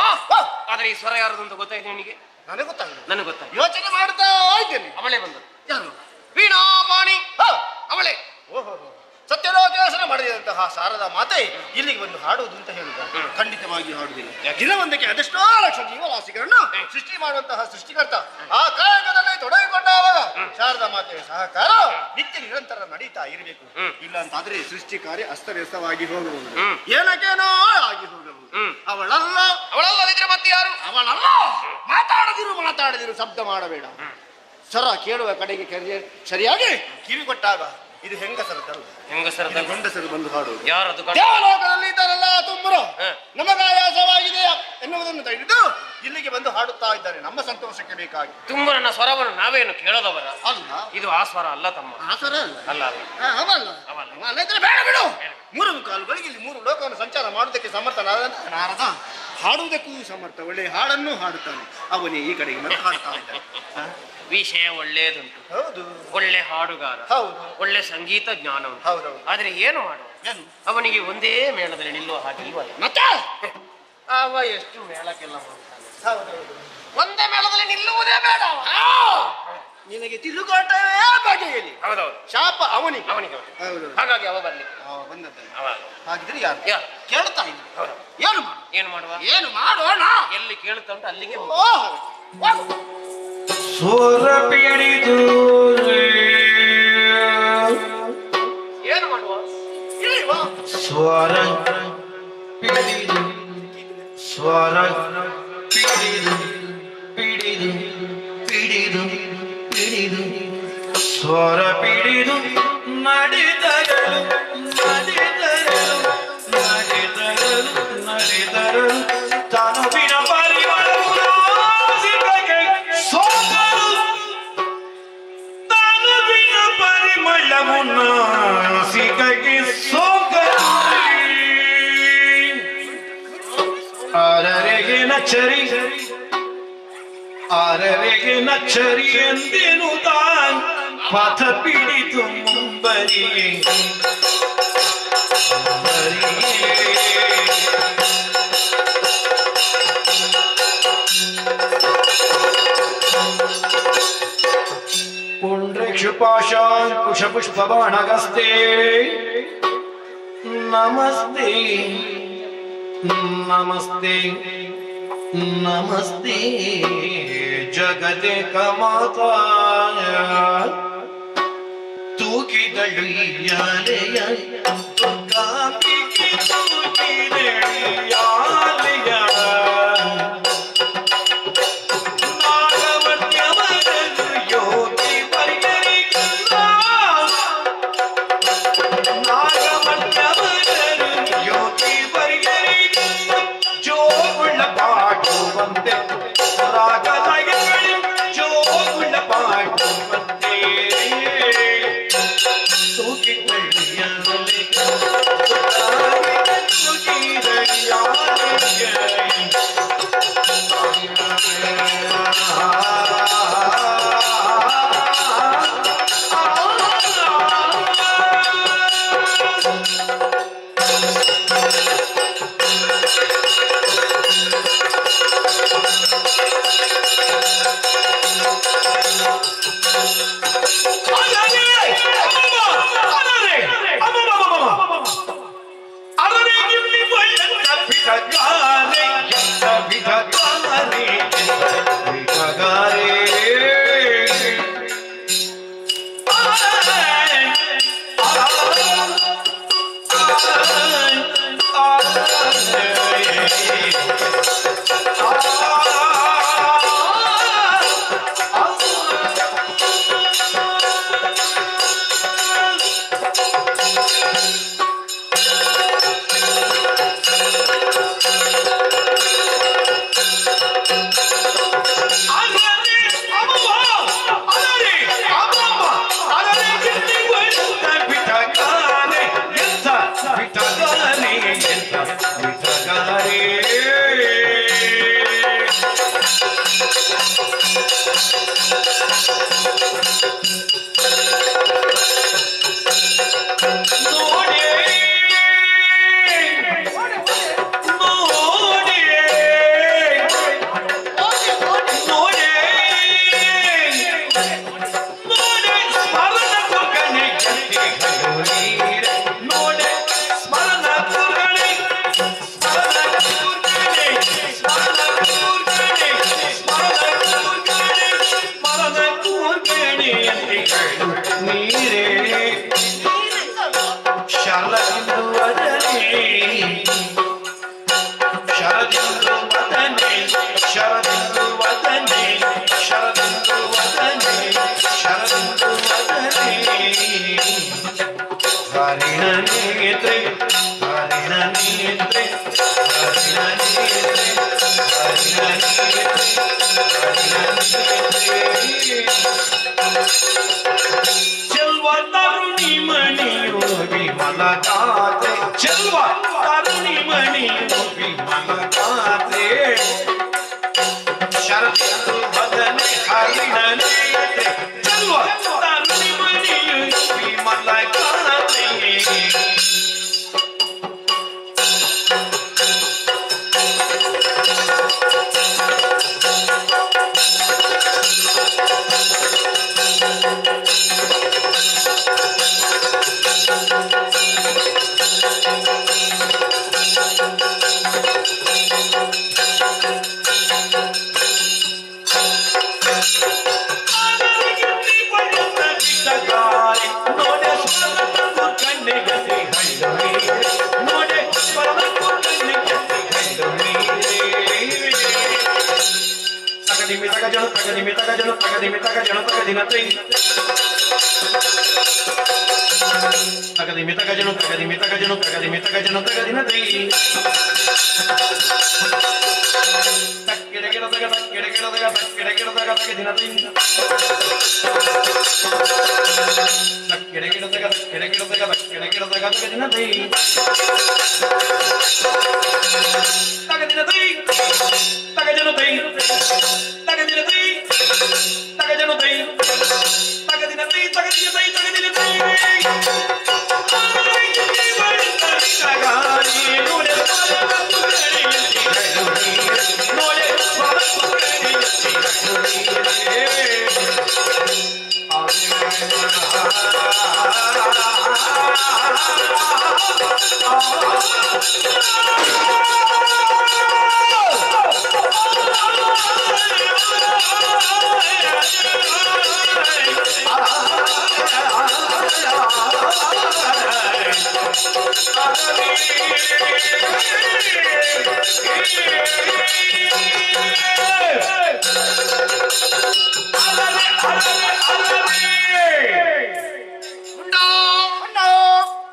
ಆದ್ರೆ ಈ ಸ್ವರ ಯಾರದು ಅಂತ ಗೊತ್ತಾಯ್ತು ನಿನಗೆ? ನನಗೆ ಗೊತ್ತಾಗ ನನಗೆ ಗೊತ್ತಾಯ್ತು. ಯೋಚನೆ ಮಾಡ್ತಾ ಇದ್ದೇನೆ. ಅವಳೇ ಬಂದದ್ದು. ಯಾರು? ವೀಣಾಪಾಣಿ ಅವಳೇ. ಸತ್ಯಲೋಕೇಶನ ಮಾಡಿದಂತಹ ಶಾರದಾ ಮಾತೆ ಇಲ್ಲಿಗೆ ಬಂದು ಹಾಡುವುದು ಅಂತ ಹೇಳಿದ. ಖಂಡಿತವಾಗಿ ಹಾಡುವುದಿಲ್ಲ. ದಿನವೊಂದಕ್ಕೆ ಅದೆಷ್ಟೋ ಲಕ್ಷ ಜೀವರಾಶಿಗಳನ್ನು ಸೃಷ್ಟಿ ಮಾಡುವಂತಹ ಸೃಷ್ಟಿಕರ್ತ ಆ ಕಾಯಕದಲ್ಲಿ ತೊಡಗಿಕೊಂಡಾಗ ಶಾರದಾ ಮಾತೆಯ ಸಹಕಾರ ನಿತ್ಯ ನಿರಂತರ ನಡೀತಾ ಇರಬೇಕು. ಇಲ್ಲ ಅಂತಾದ್ರೆ ಸೃಷ್ಟಿ ಕಾರ್ಯ ಅಸ್ತವ್ಯಸ್ತವಾಗಿ ಹೋಗುವುದು, ಏನಕ್ಕೇನೋ ಆಗಿ ಹೋಗಬಹುದು. ಅವಳಲ್ಲದಿದ್ರೆ ಮತ್ತೆ ಯಾರು? ಅವಳಲ್ಲ. ಮಾತಾಡದಿರು ಶಬ್ದ ಮಾಡಬೇಡ. ಸ್ವರ ಕೇಳುವ ಕಡೆಗೆ ಸರಿಯಾಗಿ ಕಿವಿ ಕೊಟ್ಟಾಗ ಇದು ಹೆಂಗಸರದಲ್ಲ, ಗಂಡಸರು ಬಂದು ಹಾಡುವುದು. ಯಾರದು? ದೇವಲೋಕದಲ್ಲಿ ಇದ್ದಾರಲ್ಲ ತುಂಬರು ನಮಗಾಯಾಸವಾಗಿದೆ ಎನ್ನುವುದನ್ನು ತಿಳಿದು ಇಲ್ಲಿಗೆ ಬಂದು ಹಾಡುತ್ತಾ ಇದ್ದಾರೆ ನಮ್ಮ ಸಂತೋಷಕ್ಕೆ ಬೇಕಾಗಿ. ತುಂಬರನ್ನ ಸ್ವರವನ್ನು ನಾವೇನು ಕೇಳೋದವರ ಅಲ್ಲ, ಇದು ಆ ಸ್ವರ ಅಲ್ಲ ತಮ್ಮ. ಆ ಸ್ವರ ಅಲ್ಲ. ಅಲ್ಲ ಅಲ್ಲ, ಬೇಡ ಬಿಡು. 3 ಕಾಲುಗಳಿಗೆ ಇಲ್ಲಿ 3 ಲೋಕವನ್ನು ಸಂಚಾರ ಮಾಡುವುದಕ್ಕೆ ಸಮರ್ಥನಾದಂತಹ ನಾರದ ಹಾಡುವುದಕ್ಕೂ ಸಮರ್ಥ. ಒಳ್ಳೆ ಹಾಡನ್ನು ಹಾಡುತ್ತಾನೆ ಅವನೇ. ಈ ಕಡೆಗೆ ಮತ್ತೆ ಹಾಡ್ತಾ ಇದ್ದಾನೆ. ವಿಷಯ ಒಳ್ಳೇದುಂಟು. ಹೌದು, ಒಳ್ಳೆ ಹಾಡುಗಾರ. ಹೌದು, ಒಳ್ಳೆ ಸಂಗೀತ ಜ್ಞಾನ ಉಂಟು. ಹೌದೌದು. ಆದ್ರೆ ಏನು ಮಾಡುವ, ಅವನಿಗೆ ಒಂದೇ ಮೇಳದಲ್ಲಿ ನಿಲ್ಲುವ ಹಾಗೆ ಇಲ್ವಲ್ಲ. ಮತ್ತೆ ಅವ ಎಷ್ಟು ಮೇಳಕ್ಕೆಲ್ಲ ಮಾಡ್ತಾನೆ. ಹೌದೌದು, ಒಂದೇ ಮೇಳದಲ್ಲಿ ನಿಲ್ಲುವುದೇ ಬೇಡ. ನಿನಗೆ ತಿರುಗಾಟವೇ ಬಗೆಯಲ್ಲಿ. ಹೌದೌದು, ಶಾಪ ಅವನಿಗೆ. ಹೌದು. ಹಾಗಾಗಿ ಅವ ಬರ್ಲಿ ಬಂದದ್ದಲ್ಲ. ಅವ ಹಾಗಿದ್ರೆ ಯಾರು ಕೇಳ್ತಾ ಇದ್ದೀನಿ. ಏನು ಮಾಡುವ? ಏನು ಮಾಡೋಣ? ಎಲ್ಲಿ ಕೇಳುತ್ತಾ ಉಂಟು ಅಲ್ಲಿಗೆ ಓ ಸ್ವರ ಪಿಡಿದು ಏನು ಮಾಡುವ? ಸ್ವರ ಪಿಡಿದು ಸ್ವರ ಪಿಡಿದು ಪಿಡಿದು ಪಿಡಿದು ಪಿಡಿದು ಸ್ವರ ಪಿಡಿದು ನಡೆದರಳು ನಡೆದರಳು ನಡೆದರಳು ನಡೆದರಳು ತನುವಿನ ಪರಿಮಳವು ನಾಸಿಕೆಗೆ ಸೋಕರು ತನುವಿನ ಪರಿಮಳವು ನಾಸಿಕೆಗೆ ಸೋಕರು ಆರರೆಗೆ ನಚ್ಚರಿ ಆರರೆಗೆ ನಚ್ಚರಿ ಎಂದೇನು ತಾನ್ ಪಥ ಪಿಡಿತು ಮುಂಬರಿಯೇ पुण्ड्रेक्षुपाशान् कुशपुष्पबाणगस्ते नमस्ते नमस्ते नमस्ते जगते कमाताय तूकिदಳು ಯಾಲೆಯ ದುರ್ಗಾಂಬಿಕೆ ತೂಕಿದಳು ಯಾಲೆಯ ನಾಗವನ್ಯವರನು ಯೋಗಿ ಪರಿಗರಿಗಲ್ಲ ನಾಗವನ್ಯವರನು ಯೋಗಿ ಪರಿಗರಿಗಲ್ಲ ಜೋಗುಳ್ಳ ಪಾಡುವಂತೆ ರಾಗಲಯಗಳು ಜೋಗುಳ್ಳ ಪಾಡುವಂತೆ ಚೆಲ್ವ ತರುಣಿ ಮಣಿಯು ವಿಮಲಗಾತೆ ಚೆಲ್ವ ತರುಣಿ ಮಣಿಯು ವಿಮಲಗಾತೆ ಶರದಿರು ಬದನೆ ಹರಿಣನೇತೆ ಚೆಲ್ವ ತರುಣಿ ಮಣಿಯು ವಿಮಲಗಾತೆ ತಗದಿಮಿ ತಗಜನು ತಗದಿಮಿ ತಗಜನು ತಗದಿಮಿ ತಗಜನು ತಗದಿನ ತೈ ತಗದಿಮಿ ತಗಜನು ತಗದಿಮಿ ತಗಜನು ತಗದಿಮಿ ತಗಜನು ತಗದಿನ ತೈ ತಕ್ಕೆಡೆ ಗಿಡದಾಗ ತಕ್ಕೆಡೆ ಗಿಡದಾಗ ತಕ್ಕೆಡೆ ಗಿಡದಾಗ ತಗದಿನ ತೈ ತಕ್ಕೆಡೆ ಗಿಡದಾಗ ತಕ್ಕೆಡೆ ಗಿಡದಾಗ ತಕ್ಕೆಡೆ ಗಿಡದಾಗ ತಗದಿನ ತೈ ತಗದಿನ ತೈ ತಗಜನು ತೈ ತಗದಿನ ತೈ ತಗಜನು ತೈ ತಗದಿನ ತೈ ತಗದಿನ ತೈ ತಗದಿನ ತೈ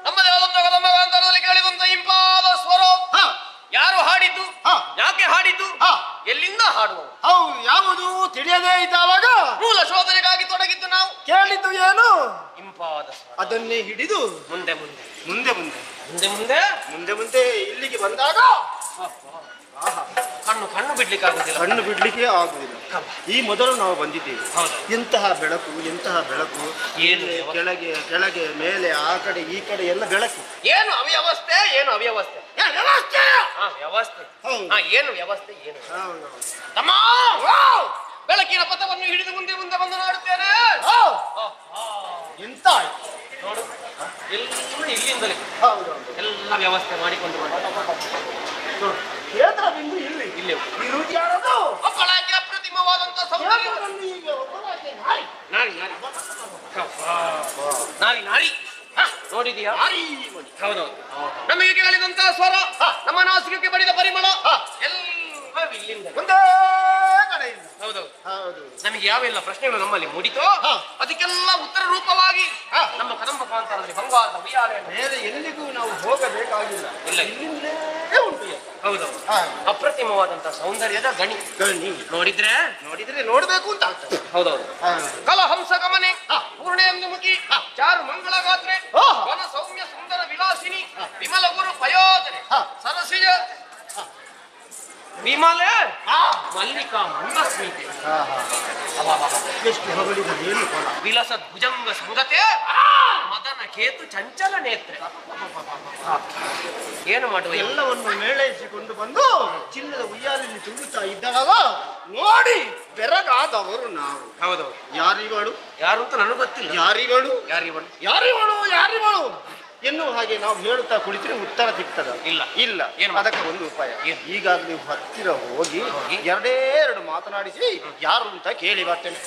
ನಮ್ಮದೇ ಆದಂತ ಕದಂಬಗಾಂತರದಲ್ಲಿ ಕೇಳಿದಂತ ಇಂಪಾದ ಸ್ವರ ಯಾರು ಹಾಡಿದ್ದು, ಯಾಕೆ ಹಾಡಿದ್ದು, ಎಲ್ಲಿಂದ ಹಾಡುವ, ಹೌದು ಯಾವುದು ತಿಳಿಯದೇ ಇದ್ದಾವಾಗ ಮೂಲ ಶೋಧನೆಗಾಗಿ ತೊಡಗಿದ್ದು ನಾವು ಕೇಳಿದ್ದು ಏನು ಇಂಪಾದ ಸ್ವರ. ಅದನ್ನೇ ಹಿಡಿದು ಮುಂದೆ ಮುಂದೆ ಮುಂದೆ ಮುಂದೆ ಮುಂದೆ ಮುಂದೆ ಮುಂದೆ ಮುಂದೆ ಇಲ್ಲಿಗೆ ಬಂದಾಗ ಕಣ್ಣು ಕಣ್ಣು ಬಿಡ್ಲಿಕ್ಕಾಗುದಿಲ್ಲ. ಕಣ್ಣು ಬಿಡ್ಲಿಕ್ಕೆ ಆಗುವುದಿಲ್ಲ. ಈ ಮೊದಲು ನಾವು ಬಂದಿದ್ದೇವೆ. ಹೌದು. ಎಂತಹ ಬೆಳಕು, ಎಂತಹ ಬೆಳಕು, ಏನು ಕೆಳಗೆ ಕೆಳಗೆ ಮೇಲೆ ಆ ಕಡೆ ಈ ಕಡೆ ಎಲ್ಲ ಬೆಳಕು. ಏನು ಅವ್ಯವಸ್ಥೆ, ಏನು ಅವ್ಯವಸ್ಥೆ, ವ್ಯವಸ್ಥೆ ವ್ಯವಸ್ಥೆ, ಏನು ವ್ಯವಸ್ಥೆ, ಏನು ಹೌದು. ತಮ್ಮ ಬೆಳಕಿನ ಪಥವನ್ನು ಹಿಡಿದು ಮುಂದೆ ಮುಂದೆ ಬಂದು ನೋಡುತ್ತೇನೆ. ಎಂತ ನೋಡು, ಎಲ್ಲ ಇಲ್ಲಿಂದಲೇ ಹೌದು ಎಲ್ಲ ವ್ಯವಸ್ಥೆ ಮಾಡಿಕೊಂಡು ಕ್ಷೇತ್ರ ಬಿಂದು ಇಲ್ಲಿ ಇಲ್ಲಿ ಇರುವುದು ಯಾರದು? ಒಬ್ಬಳಾಗಿ ಅಪ್ರತಿಮವಾದಂತ ಸೌಂದರ್ಯ. ಕ್ಷೇತ್ರದಲ್ಲಿ ಈಗ ಒಬ್ಬಳಾಗಿ ನಾರಿ. ನಾರಿ ನಾರಿ ನಾರಿ ನಾರಿ ನೋಡಿದೀಯಾ? ಹೌದೌದು. ನಮಗೆ ಕೇಳಿದಂತ ಸ್ವರ, ನಮ್ಮ ನಾಸಿಕಕ್ಕೆ ಬಡಿದ ಪರಿಮಳ ಎಲ್ಲ ಇಲ್ಲಿಂದ ಒಂದೇ ಕಡೆಯಿಂದ. ಹೌದೌದು. ಹೌದು. ನಮಗೆ ಯಾವೆಲ್ಲ ಪ್ರಶ್ನೆಗಳು ನಮ್ಮಲ್ಲಿ ಮೂಡಿತೋ ಅದಕ್ಕೆಲ್ಲ ಉತ್ತರ ರೂಪವಾಗಿ ನಮ್ಮ ಕದಂಬ ಕಾಂತಾರದಲ್ಲಿ ಬಂಗಾರದ ಉಯ್ಯಾಲೆ ಬೇರೆ ಎಲ್ಲಿಗೂ ನಾವು ಹೋಗಬೇಕಾಗಿಲ್ಲ. ಇಲ್ಲ. ಇಲ್ಲಿಂದಲೇ ಉಂಟು. ಹೌದೌದು. ಅಪ್ರತಿಮವಾದಂತ ಸೌಂದರ್ಯದ ಗಣಿ ನೋಡಿದ್ರೆ ನೋಡ್ಬೇಕು ಅಂತ ಆಗ್ತದೆ. ಹೌದೌದು. ಕಲಹಂಸ ಗಮನೆ ಪೂರ್ಣೆಯನ್ನು ಮುಖಿ ಚಾರು ಮಂಗಳ ಗಾತ್ರೆ ವನ ಸೌಮ್ಯ ಸುಂದರ ವಿಲಾಸಿನಿ ವಿಮಲ ಗುರು ಪಯೋಧನೆ ಸರಸಿಜ ವಿಮಲೆ ಮಲ್ಲಿಕಾ ಮಂದಸ್ಮಿತೆ ಎಷ್ಟು ಹೊಗಳಿದರೆ ಏನು ಫಲ. ವಿಲಸ ಭುಜಂಗ ಸಂಗತೆ ಮದನ ಕೇತು ಚಂಚಲ ನೇತ್ರೆ. ಏನು ಮಾಡುವ ಎಲ್ಲವನ್ನು ಮೇಳೈಸಿಕೊಂಡು ಬಂದು ಚಿನ್ನದ ಉಯ್ಯಾಲೆಯಲ್ಲಿ ತುಂಬುತ್ತಾ ಇದ್ದಾಗ ನೋಡಿ ಬೆರಗಾದವರು ನಾವು. ಹೌದೌದು. ಯಾರಿಗಳು ಯಾರು ಅಂತ ನನಗೆ ಗೊತ್ತಿಲ್ಲ. ಯಾರಿಗಳು ಯಾರಿವಳು ಯಾರಿಗಳು ಯಾರಿಗಳು ಎನ್ನುವ ಹಾಗೆ ನಾವು ಹೇಳುತ್ತಾ ಕುಳಿತರೆ ಉತ್ತರ ಸಿಗ್ತದ? ಇಲ್ಲ. ಇಲ್ಲ. ಏನು? ಅದಕ್ಕೆ ಒಂದು ಉಪಾಯ. ಏನು? ಈಗಾಗಲೇ ನೀವು ಹತ್ತಿರ ಹೋಗಿ ಎರಡೇ ಎರಡು ಮಾತನಾಡಿಸಿ ಯಾರು ಅಂತ ಕೇಳಿ ಬರ್ತೇನೆ.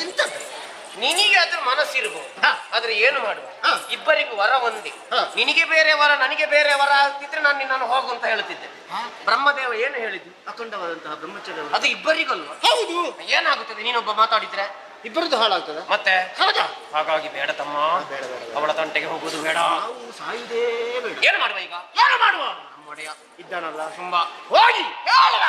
ಎಂತ ನಿನಗೆ ಅದ್ರ ಮನಸ್ಸಿರ್ಬೋದು, ಆದ್ರೆ ಏನು ಮಾಡುವ, ಇಬ್ಬರಿಗೂ ವರ ಒಂದೇ. ನಿನಗೆ ಬೇರೆ ವರ, ನನಗೆ ಬೇರೆ ವರ ಆಗ್ತಿದ್ರೆ ನಾನು ನಿನ್ನನ್ನು ಹೋಗು ಅಂತ ಹೇಳ್ತಿದ್ದೆ. ಬ್ರಹ್ಮದೇವ ಏನು ಹೇಳಿದ್ದು? ಅಖಂಡವಾದಂತಹ ಬ್ರಹ್ಮಚರ್ಯ. ಅದು ಇಬ್ಬರಿಗಲ್ವ? ಹೌದು. ಏನಾಗುತ್ತದೆ ನೀನೊಬ್ಬ ಮಾತಾಡಿದ್ರೆ? ಇಬ್ಬರದ್ದು ಹಾಳಾಗ್ತದ ಮತ್ತೆ ಹಾಗ ಹಾಗಾಗಿ ಬೇಡ ತಮ್ಮ, ಅವಳ ತಂಟೆಗೆ ಹೋಗುದು ಬೇಡ. ನಾವು ಸಾಯುವುದೇ ಬೇಡ. ಏನು ಮಾಡುವ ಈಗ? ಏನು ಮಾಡುವ? ನಮ್ಮ ಒಡೆಯ ಇದ್ದಾನಲ್ಲ ತುಂಬಾ ಹೋಗಿ ಹೇಳುವ.